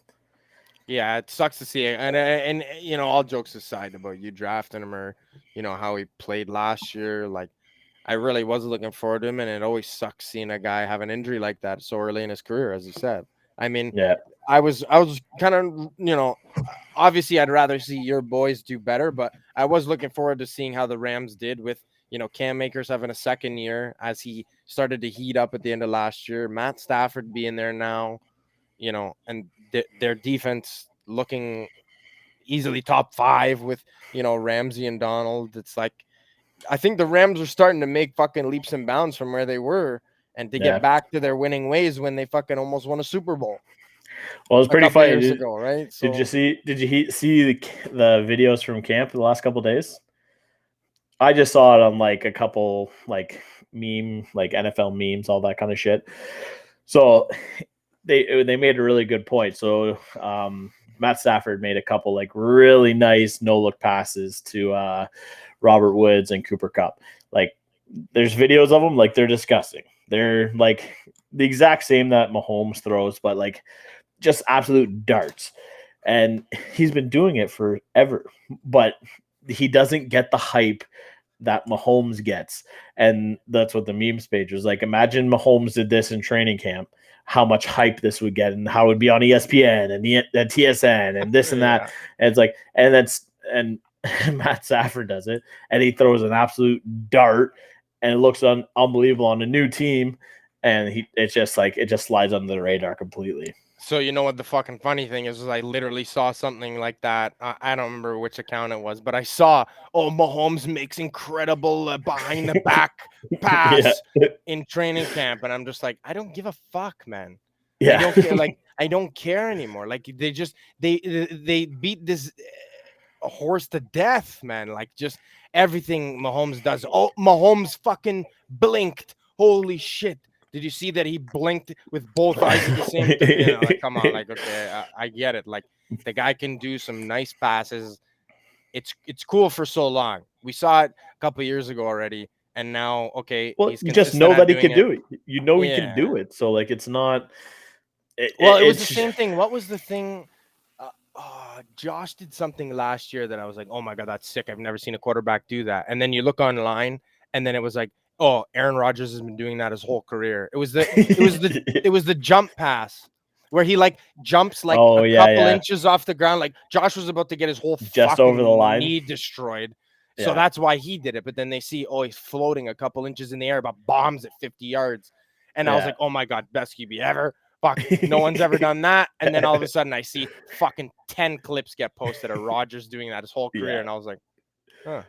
yeah, it sucks to see it. And you know, all jokes aside about you drafting him or, you know, how he played last year, like I really was looking forward to him, and it always sucks seeing a guy have an injury like that so early in his career, as you said. I mean, yeah, I was kind of, you know, obviously I'd rather see your boys do better, but I was looking forward to seeing how the Rams did with, you know, Cam Akers having a second year as he started to heat up at the end of last year, Matt Stafford being there now, you know, and their defense looking easily top 5 with, you know, Ramsey and Donald. It's like, I think the Rams are starting to make fucking leaps and bounds from where they were and to get back to their winning ways when they fucking almost won a Super Bowl. Well, it was pretty funny years ago, right? So, did you see the videos from camp the last couple of days? I just saw it on like a couple like NFL memes, all that kind of shit. So they made a really good point. So Matt Stafford made a couple like really nice no look passes to Robert Woods and Cooper Kupp. Like there's videos of them, like they're disgusting. They're like the exact same that Mahomes throws, but like just absolute darts. And he's been doing it forever, but he doesn't get the hype that Mahomes gets. And that's what the memes page was like. Imagine Mahomes did this in training camp, how much hype this would get and how it would be on ESPN and TSN and this and that. And it's like, and Matt Stafford does it and he throws an absolute dart and it looks unbelievable on a new team. And it just slides under the radar completely. So you know what the fucking funny thing is I literally saw something like that. I don't remember which account it was, but I saw, Mahomes makes incredible behind the back pass in training camp, and I'm just like, I don't give a fuck, man. Yeah. I don't care. Like I don't care anymore. Like they beat this horse to death, man. Like just everything Mahomes does. Oh, Mahomes fucking blinked. Holy shit. Did you see that he blinked with both eyes at the same time? You know, like, come on, like, okay, I get it. Like, the guy can do some nice passes. It's cool for so long. We saw it a couple of years ago already, and now, okay, well, he's you just know that he can do it. You know he can do it. So, like, it's not. It was the same thing. What was the thing? Josh did something last year that I was like, oh my God, that's sick. I've never seen a quarterback do that. And then you look online, and then it was like, oh, Aaron Rodgers has been doing that his whole career. It was the jump pass where he like jumps like a couple inches off the ground. Like Josh was about to get his whole just over the line, knee destroyed. So that's why he did it. But then they see, he's floating a couple inches in the air, but bombs at 50 yards. And I was like, oh my God, best QB ever. Fuck, no one's ever done that. And then all of a sudden I see fucking 10 clips get posted of Rodgers doing that his whole career. And I was like, huh.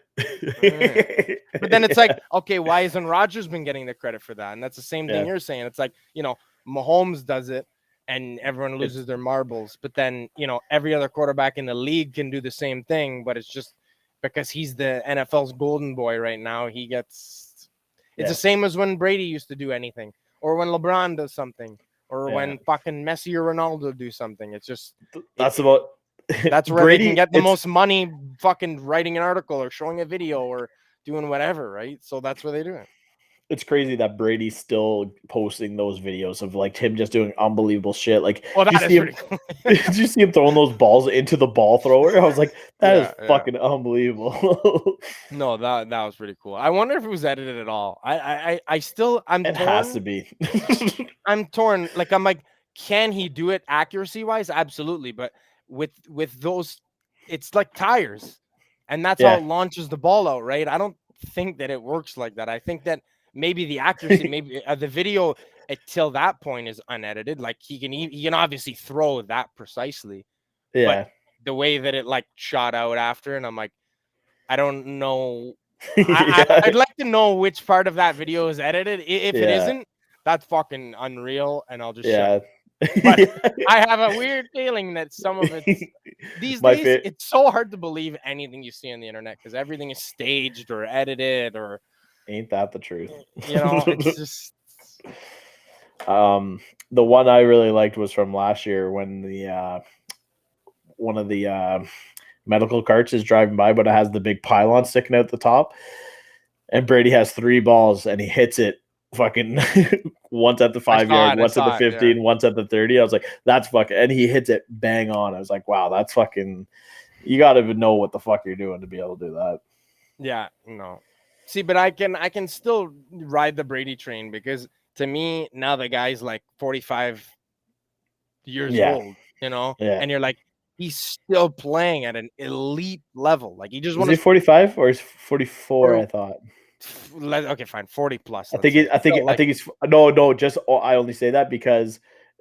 But then it's like, okay, why isn't Rodgers been getting the credit for that? And that's the same thing you're saying. It's like, you know, Mahomes does it and everyone loses their marbles. But then, you know, every other quarterback in the league can do the same thing, but it's just because he's the NFL's golden boy right now. He gets it's the same as when Brady used to do anything, or when LeBron does something, or when fucking Messi or Ronaldo do something. It's just that's where Brady, they can get the most money fucking writing an article or showing a video or doing whatever, right? So that's what they do. It's crazy that Brady's still posting those videos of like him just doing unbelievable shit. Like, did you see him throwing those balls into the ball thrower? I was like, that is fucking unbelievable. No, that was pretty cool. I wonder if it was edited at all. I'm it torn. Has to be. I'm torn. Like, I'm like, can he do it accuracy wise? Absolutely. But with those, it's like tires, and that's how it launches the ball out, right? I don't think that it works like that. I think that maybe the accuracy, maybe the video till that point is unedited. Like he can obviously throw that precisely. But the way that it like shot out after, and I'm like, I don't know. I'd like to know which part of that video is edited. If it isn't, that's fucking unreal. And I'll just shut. But Yeah. I have a weird feeling that some of it's these My days. fa- It's so hard to believe anything you see on the internet because everything is staged or edited, or Ain't that the truth? it's just The one I really liked was from last year when the one of the medical carts is driving by, but it has the big pylon sticking out the top. And Brady has 3 balls and he hits it fucking once at the 5 yard, I once at the saw it. Yeah. 15, once at the 30. I was like, that's fucking, and he hits it bang on. I was like, wow, that's fucking, you got to know what the fuck you're doing to be able to do that. Yeah, no. See, but I can still ride the Brady train because to me now the guy's like 45 years Yeah. old, you know, Yeah. and you're like, he's still playing at an elite level. Like he just Is won he a 45 or is 44? Super- I thought. okay, fine, 40 plus. I Let's think say. it, I think Still, I like, think he's no. Just I only say that because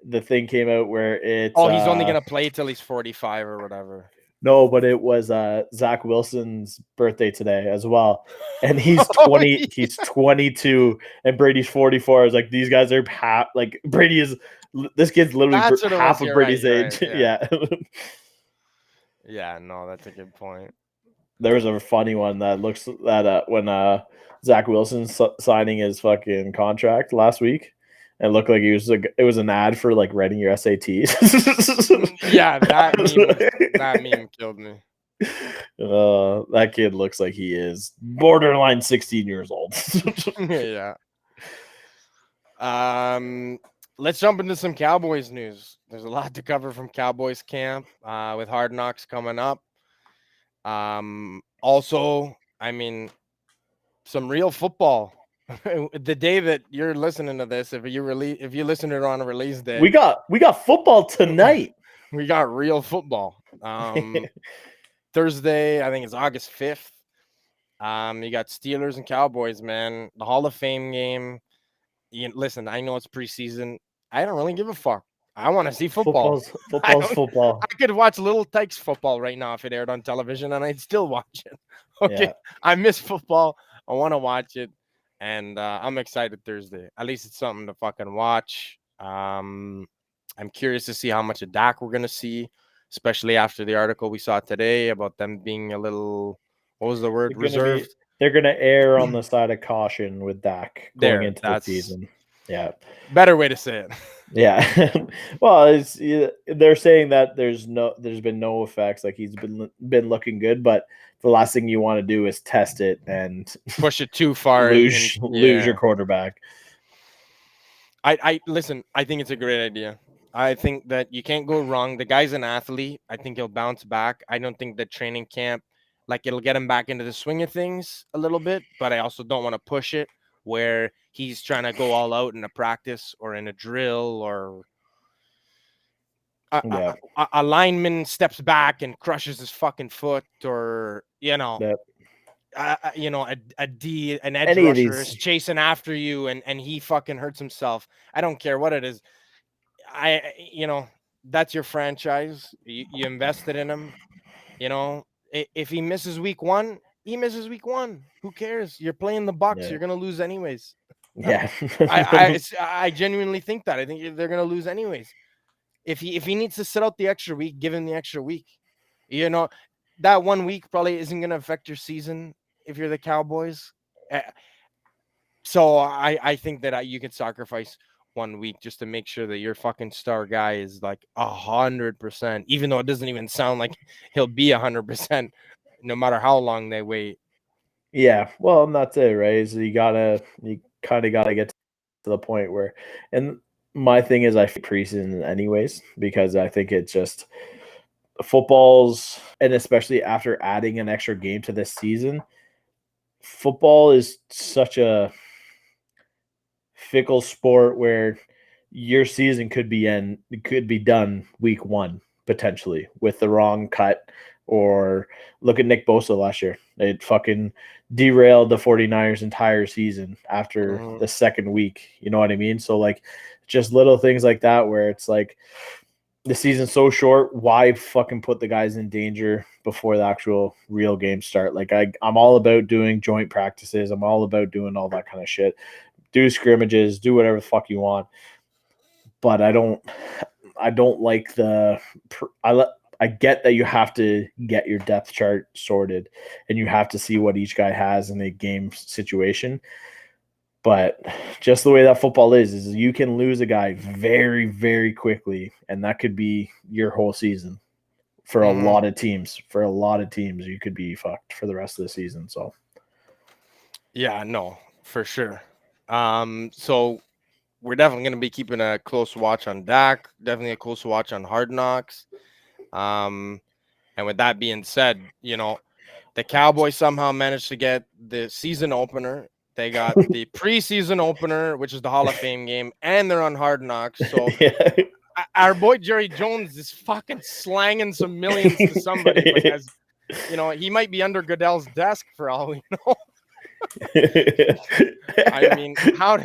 the thing came out where it's he's only gonna play till he's 45 or whatever. no, but it was Zach Wilson's birthday today as well. And he's Oh, 20, yeah. he's 22, and Brady's 44. I was like, these guys are half like Brady is this kid's literally That's what it half was. of You're Brady's right, age. yeah. Yeah. Yeah, no, that's a good point. There was a funny one that looks that when Zach Wilson's signing his fucking contract last week. It looked like it was an ad for like writing your SATs. Yeah, that meme killed me. That kid looks like he is borderline 16 years old. Yeah. Let's jump into some Cowboys news. There's a lot to cover from Cowboys camp with Hard Knocks coming up. Also, I mean, some real football. The day that you're listening to this, if you listen to it on a release day, we got football tonight. we got real football. Thursday, I think it's August 5th. You got Steelers and Cowboys, man. The Hall of Fame game. Listen, I know it's preseason. I don't really give a fuck. I want to see football. Football's football. I could watch Little Tykes football right now if it aired on television, and I'd still watch it. Okay, Yeah. I miss football. I want to watch it, and I'm excited Thursday. At least it's something to fucking watch. I'm curious to see how much of Dak we're gonna see, especially after the article we saw today about them being a little, what was the word, reserved. They're gonna err on the side of caution with Dak going into the season. Yeah, better way to say it. Yeah. Well, they're saying that there's been no effects. Like he's been looking good, but the last thing you want to do is test it and push it too far, lose your quarterback. I listen. I think it's a great idea. I think that you can't go wrong. The guy's an athlete. I think he'll bounce back. I don't think the training camp, like, it'll get him back into the swing of things a little bit, but I also don't want to push it where he's trying to go all out in a practice or in a drill, or a lineman steps back and crushes his fucking foot, or an edge rusher is chasing after you and he fucking hurts himself. I don't care what it is. That's your franchise. You invested in him. If he misses week one, he misses week one. Who cares? You're playing the Bucs. Yeah. You're gonna lose anyways. Yeah. I genuinely think that. I think they're gonna lose anyways. If he needs to sit out the extra week, give him the extra week. That 1 week probably isn't gonna affect your season if you're the Cowboys. So I think that you can sacrifice 1 week just to make sure that your fucking star guy is like 100%, even though it doesn't even sound like he'll be 100%, no matter how long they wait. Yeah, well, and that's it, right? So you kind of gotta get to the point where, and my thing is, I feel preseason anyways, because I think it's just football's, and especially after adding an extra game to this season, football is such a fickle sport where your season could be done week one potentially with the wrong cut. Or look at Nick Bosa last year. It fucking derailed the 49ers entire season after the second week. You know what I mean? So like just little things like that where it's like the season's so short, why fucking put the guys in danger before the actual real games start? Like I'm all about doing joint practices. I'm all about doing all that kind of shit. Do scrimmages, do whatever the fuck you want. but I don't like I get that you have to get your depth chart sorted and you have to see what each guy has in a game situation. But just the way that football is you can lose a guy very, very quickly, and that could be your whole season. For a lot of teams, you could be fucked for the rest of the season. So, yeah, no, for sure. So we're definitely going to be keeping a close watch on Dak. Definitely a close watch on Hard Knocks. And with that being said, the Cowboys somehow managed to get the season opener. They got the preseason opener, which is the Hall of Fame game, and they're on Hard Knocks. So yeah. Our boy Jerry Jones is fucking slanging some millions to somebody because, he might be under Goodell's desk for all we know. I mean, how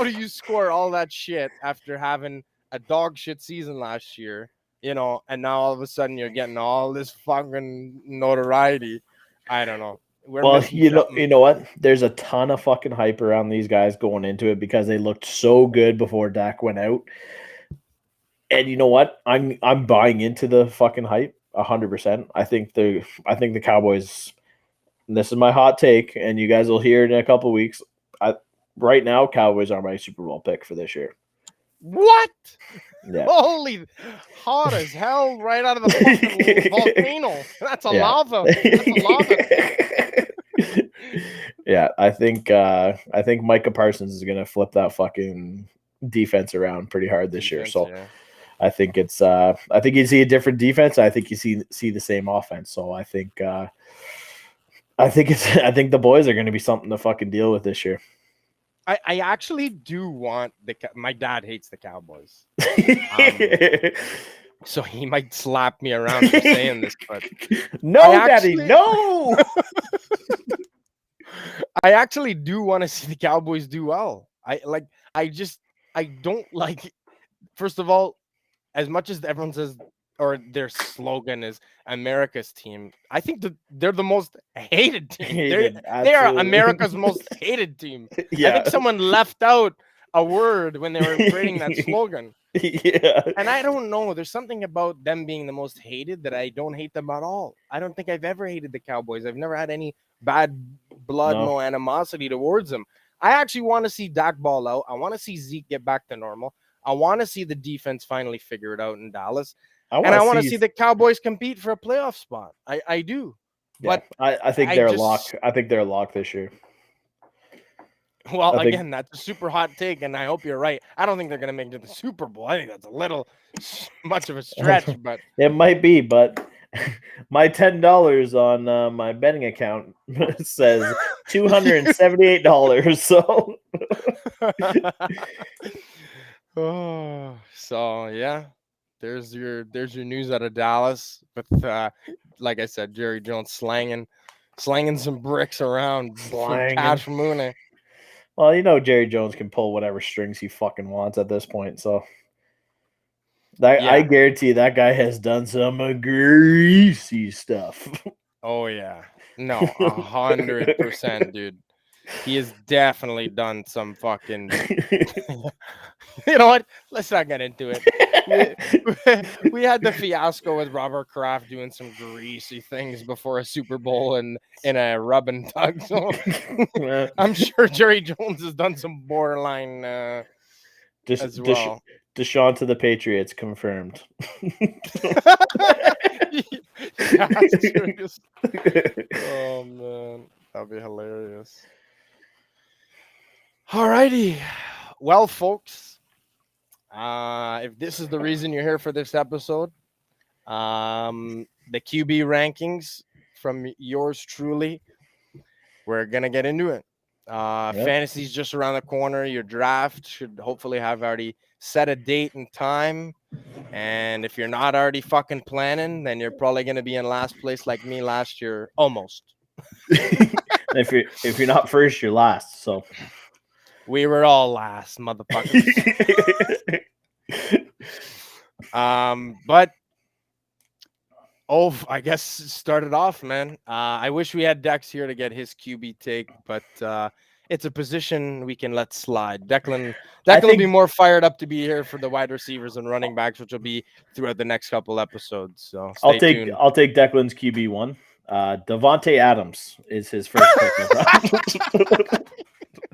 do you score all that shit after having a dog shit season last year, and now all of a sudden you're getting all this fucking notoriety? I don't know. Well, you know what? There's a ton of fucking hype around these guys going into it because they looked so good before Dak went out. And you know what? I'm buying into the fucking hype 100%. I think the Cowboys. This is my hot take, and you guys will hear it in a couple weeks. Right now, Cowboys are my Super Bowl pick for this year. What? Yeah. Holy, hot as hell! Right out of the fucking volcano. That's a lava. That's a lava. Yeah, I think Micah Parsons is gonna flip that fucking defense around pretty hard this year. So yeah. I think you see a different defense. I think you see the same offense. So I think the boys are going to be something to fucking deal with this year. I actually do want my dad hates the Cowboys. So he might slap me around for saying this, but no, Daddy, no. I actually do want to see the Cowboys do well. I don't like. First of all, as much as everyone says, or their slogan is America's team, I think they're the most hated team. They are America's most hated team. Yeah. I think someone left out a word when they were creating that slogan. Yeah. And I don't know. There's something about them being the most hated that I don't hate them at all. I don't think I've ever hated the Cowboys. I've never had any bad blood, no animosity towards them. I actually want to see Dak ball out. I want to see Zeke get back to normal. I want to see the defense finally figure it out in Dallas. I want to see the Cowboys compete for a playoff spot. I do. Yeah, but I think they're a lock. I think they're a lock this year. Well, again, that's a super hot take, and I hope you're right. I don't think they're going to make it to the Super Bowl. I think that's a little much of a stretch, but it might be. But my $10 on my betting account says $278. So, so yeah. There's your news out of Dallas with like I said, Jerry Jones slanging some bricks around for Cash Mooney. Well, Jerry Jones can pull whatever strings he fucking wants at this point. So I guarantee that guy has done some greasy stuff. Oh yeah, no, 100%, dude. He has definitely done some fucking. You know what? Let's not get into it. We had the fiasco with Robert Kraft doing some greasy things before a Super Bowl and in a rub and tug. So I'm sure Jerry Jones has done some borderline as well. Deshaun to the Patriots confirmed. Oh man, that'd be hilarious. Alrighty, well, folks, if this is the reason you're here for this episode, the QB rankings from yours truly, we're gonna get into it. Fantasy's just around the corner. Your draft should hopefully have already set a date and time. And if you're not already fucking planning, then you're probably gonna be in last place like me last year, almost. If you're not first, you're last. So. We were all last, motherfuckers. But I guess started off, man. I wish we had Dex here to get his QB take, but it's a position we can let slide. Declan I will be think more fired up to be here for the wide receivers and running backs, which will be throughout the next couple episodes. So stay tuned. I'll take Declan's QB1. Devontae Adams is his first pick.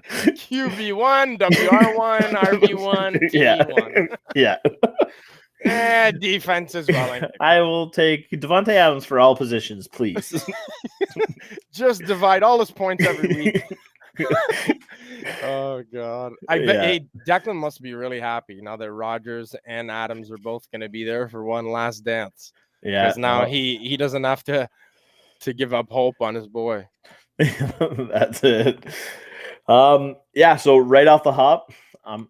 QB1, WR1, RB1, TE1. Yeah. Defense as well. I will take Devontae Adams for all positions, please. Just divide all his points every week. Oh God! I bet hey, Declan must be really happy now that Rodgers and Adams are both going to be there for one last dance. Yeah, because now he doesn't have to give up hope on his boy. That's it. Yeah. So right off the hop, my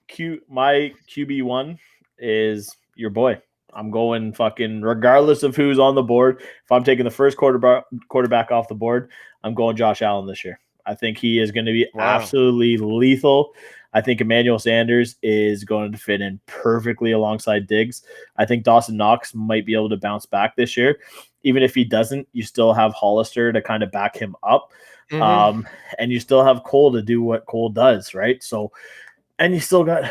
QB1 is your boy. I'm going fucking regardless of who's on the board. If I'm taking the first quarterback off the board, I'm going Josh Allen this year. I think he is going to be absolutely lethal. I think Emmanuel Sanders is going to fit in perfectly alongside Diggs. I think Dawson Knox might be able to bounce back this year. Even if he doesn't, you still have Hollister to kind of back him up. Mm-hmm. And you still have Cole to do what Cole does, right? So, and you still got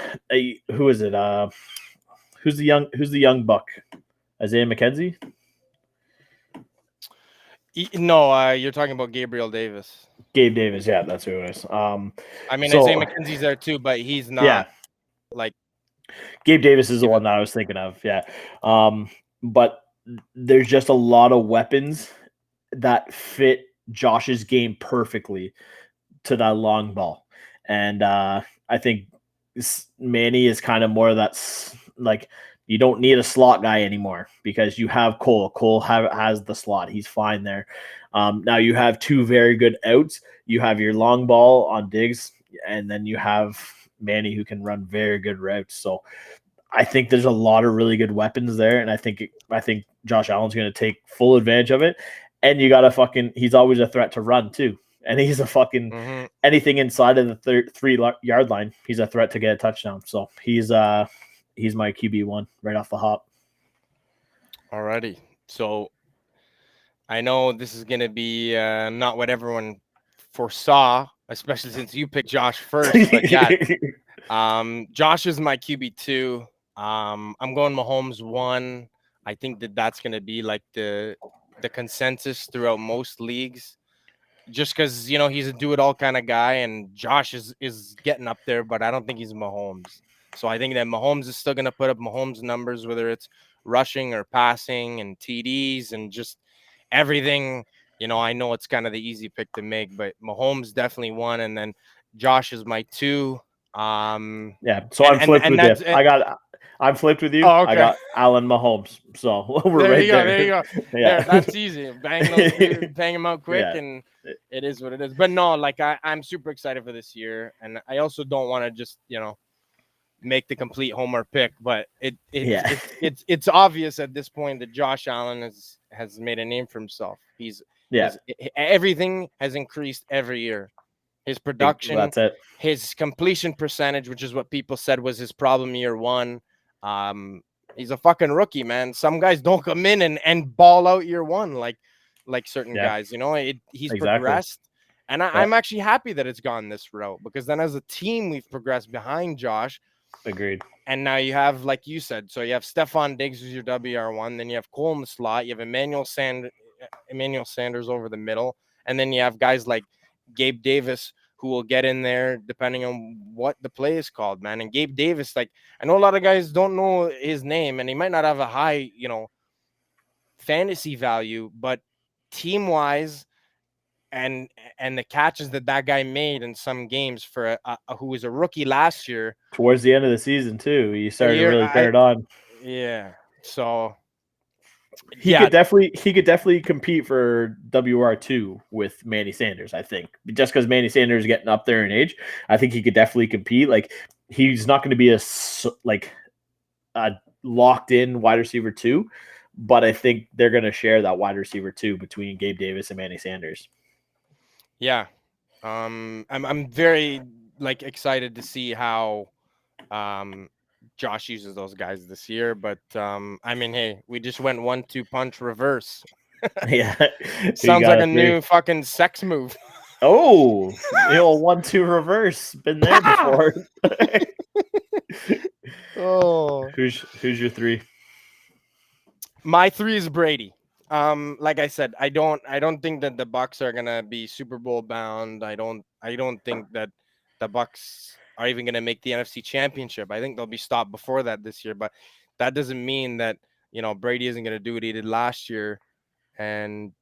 who is it? Who's the young buck? Isaiah McKenzie? No, you're talking about Gabriel Davis. Gabe Davis, yeah, that's who it is. I mean, Isaiah McKenzie's there too, but he's not like Gabe Davis is the one that I was thinking of. Yeah. But there's just a lot of weapons that fit Josh's game perfectly to that long ball. And I think Manny is kind of more of that, like, you don't need a slot guy anymore because you have Cole. Cole has the slot. He's fine there. Now you have two very good outs. You have your long ball on Diggs, and then you have Manny who can run very good routes. So I think there's a lot of really good weapons there, and I think Josh Allen's going to take full advantage of it. And you got to he's always a threat to run too. And he's a fucking anything inside of the 3-yard line, he's a threat to get a touchdown. So he's my QB1 right off the hop. Alrighty. So I know this is going to be not what everyone foresaw, especially since you picked Josh first. But yeah, Josh is my QB2. I'm going Mahomes 1. I think that's going to be like the consensus throughout most leagues. Just because, he's a do-it-all kind of guy, and Josh is getting up there, but I don't think he's Mahomes. So I think that Mahomes is still going to put up Mahomes numbers, whether it's rushing or passing and TDs and just everything. I know it's kind of the easy pick to make, but Mahomes definitely 1, and then Josh is my 2. Yeah, so I'm flipped with you. I'm flipped with you. Oh, okay. I got Allen Mahomes. So we're there. There you go. Yeah, that's easy. Bang him out quick, and it is what it is. But no, like I'm super excited for this year, and I also don't want to just make the complete homer pick. But it's obvious at this point that Josh Allen has made a name for himself. Everything has increased every year. His production, that's it. His completion percentage, which is what people said was his problem year 1. He's a fucking rookie, man. Some guys don't come in and ball out year 1 like certain guys. He's progressed, and I'm actually happy that it's gone this route, because then as a team we've progressed behind Josh. Agreed. And now you have, like you said, so you have Stephon Diggs who's your WR1, then you have Cole in the slot, you have Emmanuel Sanders over the middle, and then you have guys like Gabe Davis who will get in there depending on what the play is called, man. And Gabe Davis, like, I know a lot of guys don't know his name, and he might not have a high, fantasy value, but team-wise and the catches that guy made in some games for who was a rookie last year. Towards the end of the season, too, he started to really turn it on. Yeah, so... He could definitely compete for WR2 with Manny Sanders, I think. Just because Manny Sanders is getting up there in age, I think he could definitely compete. Like, he's not going to be a locked in wide receiver 2, but I think they're going to share that wide receiver 2 between Gabe Davis and Manny Sanders. Yeah. I'm very excited to see how Josh uses those guys this year, but I mean, hey, we just went 1-2 punch reverse. Yeah, sounds like a new fucking sex move. Oh, the old 1-2 reverse. Been there before. Oh, Who's your 3? my 3 is Brady. Like I said, I don't think that the Bucks are gonna be Super Bowl bound. I don't think that the Bucks are even gonna make the NFC Championship. I think they'll be stopped before that this year, but that doesn't mean that Brady isn't gonna do what he did last year and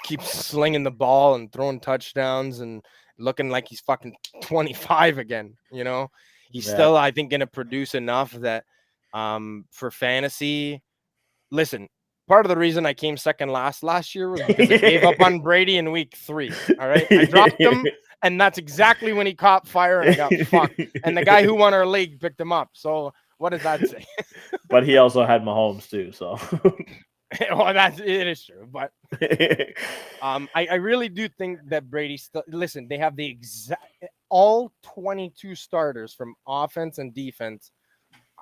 keep slinging the ball and throwing touchdowns and looking like he's fucking 25 again. He's Yeah. still, I think, gonna produce enough that for fantasy. Listen, part of the reason I came second last year was because I gave up on Brady in week 3. All right. I dropped him, and that's exactly when he caught fire and I got fucked. And the guy who won our league picked him up. So what does that say? But he also had Mahomes too, so Well, it is true. But I really do think that Brady still listen, they have the exact all 22 starters from offense and defense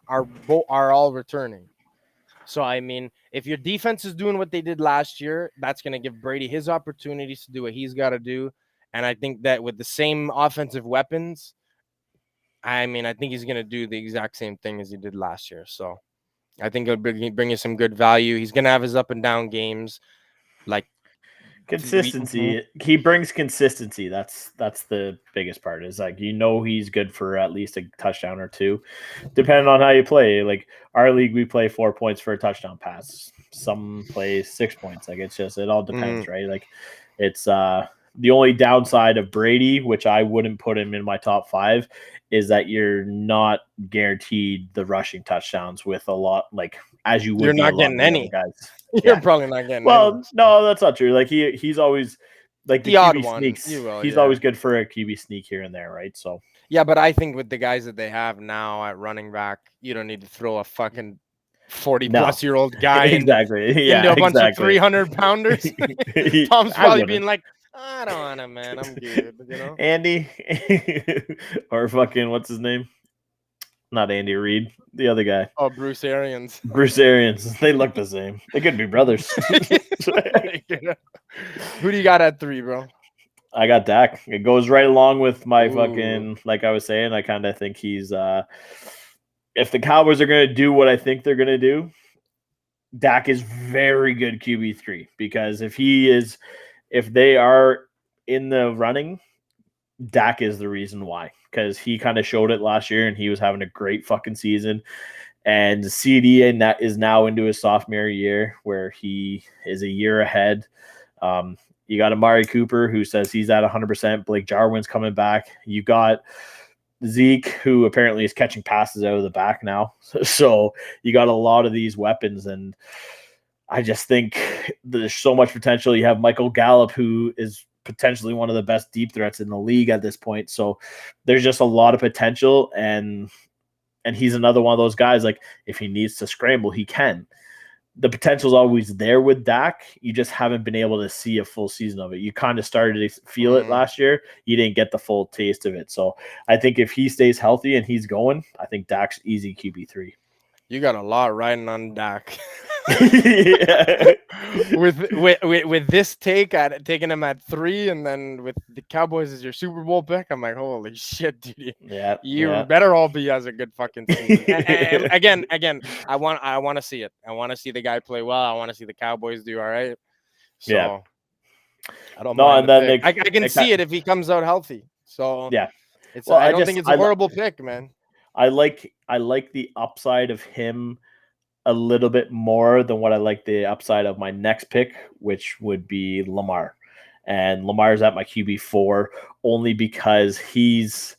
are all returning. So, I mean, if your defense is doing what they did last year, that's going to give Brady his opportunities to do what he's got to do. And I think that with the same offensive weapons, I think he's going to do the exact same thing as he did last year. So, I think he'll bring you some good value. He's going to have his up and down games. Like, consistency. He brings consistency. That's the biggest part. Is like he's good for at least a touchdown or 2, depending on how you play. Like our league, we play 4 points for a touchdown pass. Some play 6 points. Like it all depends, right? Like it's the only downside of Brady, which I wouldn't put him in my top 5, is that you're not guaranteed the rushing touchdowns with a lot. Like as you would, you're not getting any guys. You're probably not getting. Well, no, that's not true. Like he's always like the odd QB one. sneaks. He's always good for a QB sneak here and there, right? So yeah, but I think with the guys that they have now at running back, you don't need to throw a fucking 40-plus-year-old guy into a bunch of 300-pounders. Tom's probably being like, I don't want him, man. I'm good. Andy or fucking what's his name? Not Andy Reid, the other guy. Oh, Bruce Arians. Bruce Arians. They look the same. They could be brothers. Who do you got at 3, bro? I got Dak. It goes right along with my fucking, like I was saying, I kind of think he's, if the Cowboys are going to do what I think they're going to do, Dak is very good QB3 because if they are in the running, Dak is the reason why, because he kind of showed it last year and he was having a great fucking season. And CD and that is now into his sophomore year where he is a year ahead. You got Amari Cooper who says he's at 100%. Blake Jarwin's coming back. You got Zeke who apparently is catching passes out of the back now. So you got a lot of these weapons, and I just think there's so much potential. You have Michael Gallup who is potentially one of the best deep threats in the league at this point. So there's just a lot of potential, and he's another one of those guys, like if he needs to scramble, he can. The potential is always there with Dak. You just haven't been able to see a full season of it. You kind of started to feel it last year. You didn't get the full taste of it. So I think if he stays healthy and he's going, I think Dak's easy QB3. You got a lot riding on Dak. Yeah. with this take at taking him at 3, and then with the Cowboys as your Super Bowl pick, I'm like, holy shit, dude! You better all be as a good fucking season. and again, I want to see it. I want to see the guy play well. I want to see the Cowboys do all right. So I don't mind. I can see it if he comes out healthy. So yeah, I don't think it's a horrible pick, man. I like the upside of him a little bit more than what I like the upside of my next pick, which would be Lamar. And Lamar's at my QB4 only because he's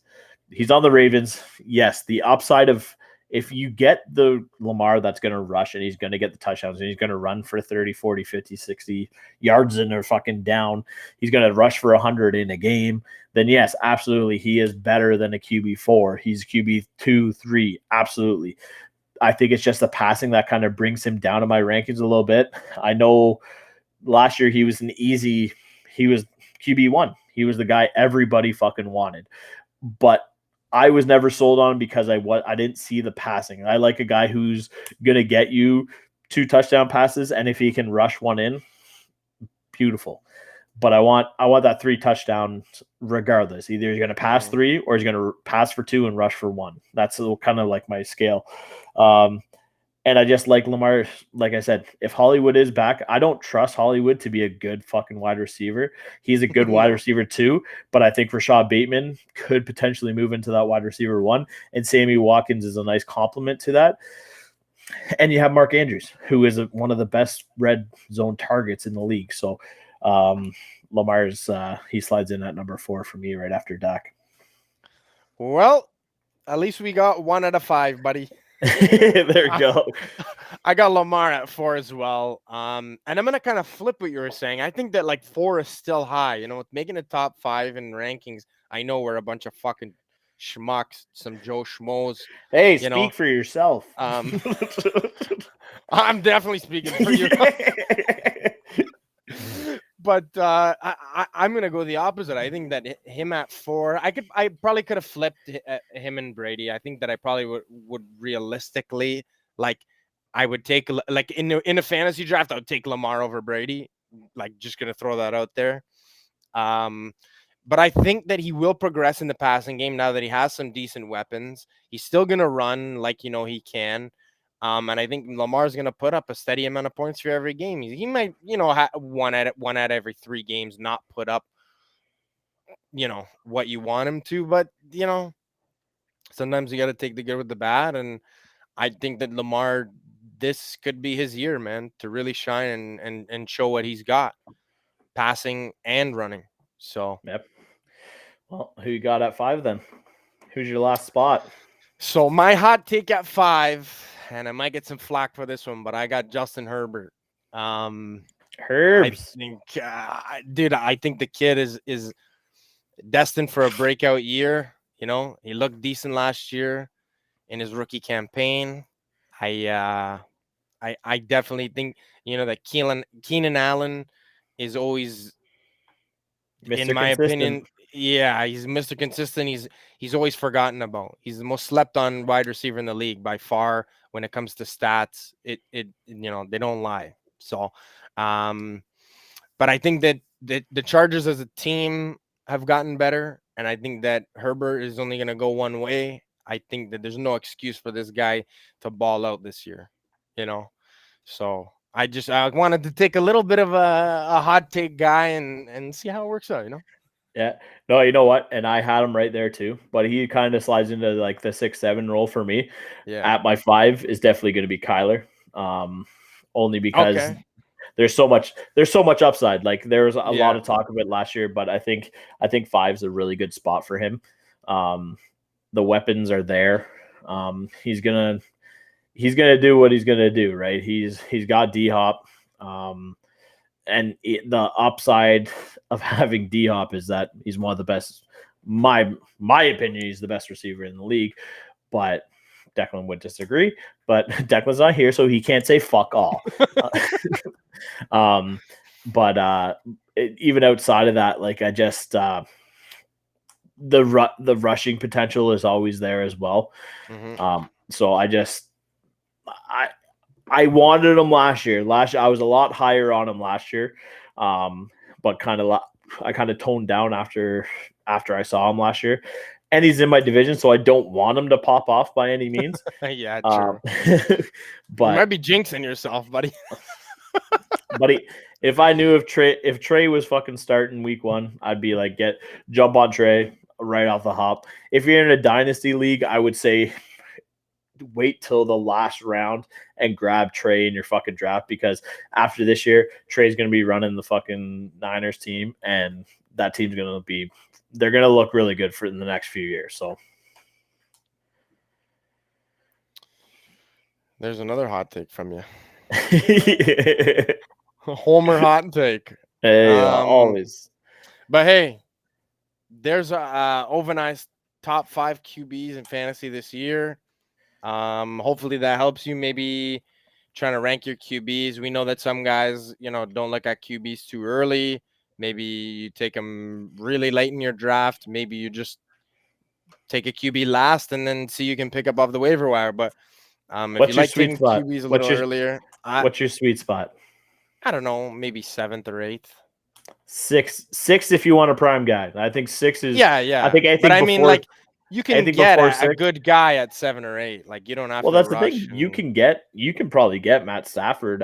on the Ravens. Yes, the upside of if you get the Lamar that's going to rush and he's going to get the touchdowns and he's going to run for 30, 40, 50, 60 yards in or fucking down, he's going to rush for 100 in a game, then yes, absolutely, he is better than a QB4. He's QB2, 3, absolutely. I think it's just the passing that kind of brings him down to my rankings a little bit. I know last year he was QB1. He was the guy everybody fucking wanted. But I was never sold on him because I didn't see the passing. I like a guy who's going to get you 2 touchdown passes, and if he can rush one in, beautiful. but I want that 3 touchdowns regardless. Either he's going to pass 3 or he's going to pass for 2 and rush for 1. That's kind of like my scale. And I just like Lamar. Like I said, if Hollywood is back, I don't trust Hollywood to be a good fucking wide receiver. He's a good wide receiver too, but I think Rashad Bateman could potentially move into that wide receiver 1, and Sammy Watkins is a nice complement to that. And you have Mark Andrews, who is one of the best red zone targets in the league. So Lamar's he slides in at number 4 for me right after Dak. Well, at least we got 1 out of 5, buddy. There you go. I got Lamar at 4 as well. And I'm gonna kind of flip what you were saying. I think that like 4 is still high. You know, with making a top 5 in rankings. I know we're a bunch of fucking schmucks, some Joe Schmoes. Hey, speak for yourself. I'm definitely speaking for you. But I'm gonna go the opposite. I think that him at 4, I probably could have flipped him and Brady. I think that I probably would realistically, like, I would take, like, in a fantasy draft, I would take Lamar over Brady. Like, just gonna throw that out there. But I think that he will progress in the passing game now that he has some decent weapons. He's still gonna run like he can. And I think Lamar's going to put up a steady amount of points for every game. He might, one out every 3 games, not put up, what you want him to. But, sometimes you got to take the good with the bad. And I think that Lamar, this could be his year, man, to really shine and show what he's got, passing and running. So, yep. Well, who you got at 5 then? Who's your last spot? So my hot take at 5. And I might get some flack for this one, but I got Justin Herbert. Herbs. I think, dude, I think the kid is destined for a breakout year. He looked decent last year in his rookie campaign. I definitely think that Keenan Allen is always, Mr. in my opinion, yeah, he's Mr. Consistent. He's always forgotten about. He's the most slept on wide receiver in the league by far. When it comes to stats, it they don't lie. So, but I think that the Chargers as a team have gotten better, and I think that Herbert is only going to go one way. I think that there's no excuse for this guy to ball out this year. So I wanted to take a little bit of a hot take guy and see how it works out. Yeah. No, you know what? And I had him right there too, but he kind of slides into like the 6-7 role for me. Yeah. At my 5 is definitely going to be Kyler. Only because there's so much upside. Like there was a lot of talk of it last year, but I think 5 is a really good spot for him. The weapons are there. He's gonna do what he's gonna do, right? He's got D-Hop. And the upside of having D-Hop is that he's one of the best. My opinion, he's the best receiver in the league. But Declan would disagree. But Declan's not here, so he can't say fuck all. Even outside of that, like I just the rushing potential is always there as well. Mm-hmm. So I wanted him last year. I was a lot higher on him last year, but I kind of toned down after I saw him last year. And he's in my division, so I don't want him to pop off by any means. Yeah, true. But you might be jinxing yourself, buddy. Buddy, if I knew if Trey was fucking starting week 1, I'd be like, jump on Trey right off the hop. If you're in a dynasty league, I would say wait till the last round and grab Trey in your fucking draft, because after this year, Trey's going to be running the fucking Niners team, and that team's going to they're going to look really good for in the next few years. So there's another hot take from you. Homer hot take. Hey, always. But hey, there's a overnight top 5 QBs in fantasy this year. Hopefully that helps you maybe trying to rank your QBs. We know that some guys, don't look at QBs too early. Maybe you take them really late in your draft. Maybe you just take a QB last and then see you can pick up off the waiver wire. But if you like taking QBs a little earlier, what's your sweet spot? I don't know, maybe 7th or 8th. Six if you want a prime guy. I think 6 is. Yeah. I think But I mean, before, like, you can anything get before a 6. good guy at 7 or 8. Like, you don't have Well, to that's the rush. thing. You can probably get Matt Stafford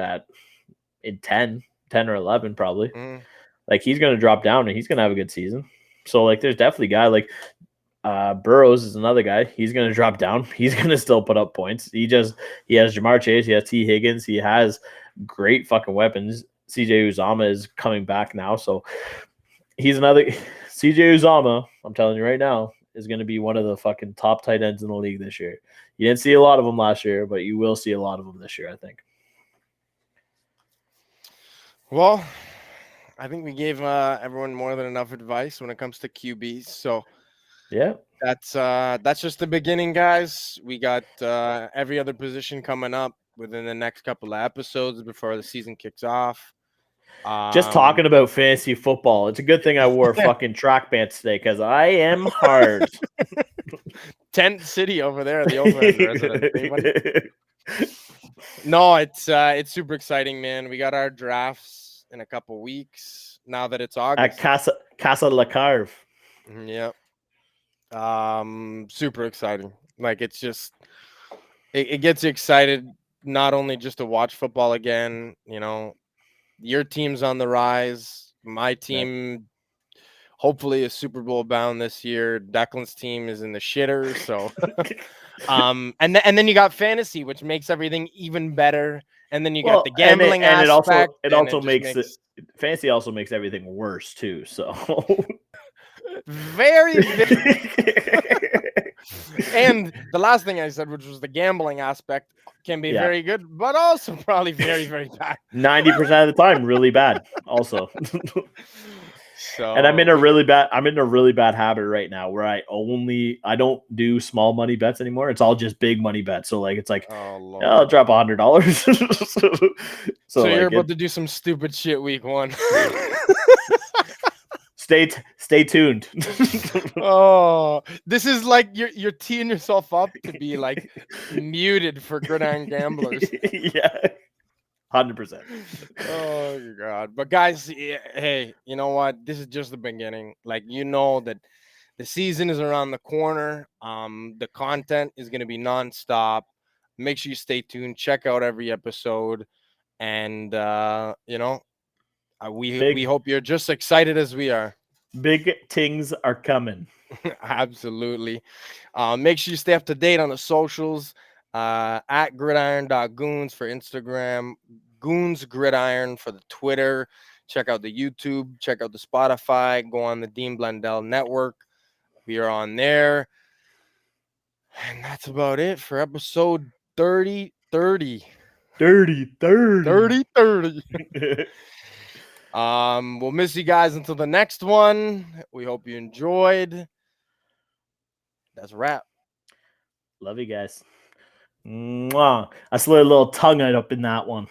in 10 or 11 probably. Mhm. Like, he's going to drop down and he's going to have a good season. So, like, there's definitely a guy like Burrows is another guy. He's going to drop down. He's going to still put up points. He has Jamar Chase. He has T. Higgins. He has great fucking weapons. CJ Uzama is coming back now. So he's another CJ Uzama. I'm telling you right now, is going to be one of the fucking top tight ends in the league this year. You didn't see a lot of them last year, but you will see a lot of them this year, I think. Well, I think we gave everyone more than enough advice when it comes to QBs. So yeah, that's just the beginning, guys. We got every other position coming up within the next couple of episodes before the season kicks off. Just talking about fantasy football. It's a good thing I wore fucking track pants today because I am hard. Tent City over there, the Oakland resident. No, it's super exciting, man. We got our drafts in a couple weeks now that it's August. At Casa La Carve. Yep. Super exciting. Like, it's just it gets you excited not only just to watch football again, you know, your team's on the rise. My team hopefully is Super Bowl bound this year. Declan's team is in the shitter, so and then you got fantasy, which makes everything even better. And then you got the gambling aspect, it also makes fantasy also makes everything worse too. So very and the last thing I said, which was the gambling aspect, can be very good, but also probably very, very bad. 90% of the time, really bad. Also, so and I'm in a really bad habit right now where I don't do small money bets anymore. It's all just big money bets. So like it's like I'll drop $100. So you're about to do some stupid shit week 1. Stay tuned. Oh, this is like you're teeing yourself up to be like muted for Gridiron Gamblers. Yeah, 100%. Oh God! But guys, hey, you know what? This is just the beginning. Like, you know that the season is around the corner. The content is going to be nonstop. Make sure you stay tuned. Check out every episode, and you know, we hope you're just excited as we are. Big things are coming. Absolutely. Make sure you stay up to date on the socials. At gridiron.goons for Instagram, Goons Gridiron for the Twitter. Check out the YouTube. Check out the Spotify. Go on the Dean Blundell Network. We are on there. And that's about it for episode 30. We'll miss you guys until the next one. We hope you enjoyed. That's a wrap. Love you guys. Mwah. I slid a little tongue up in that one.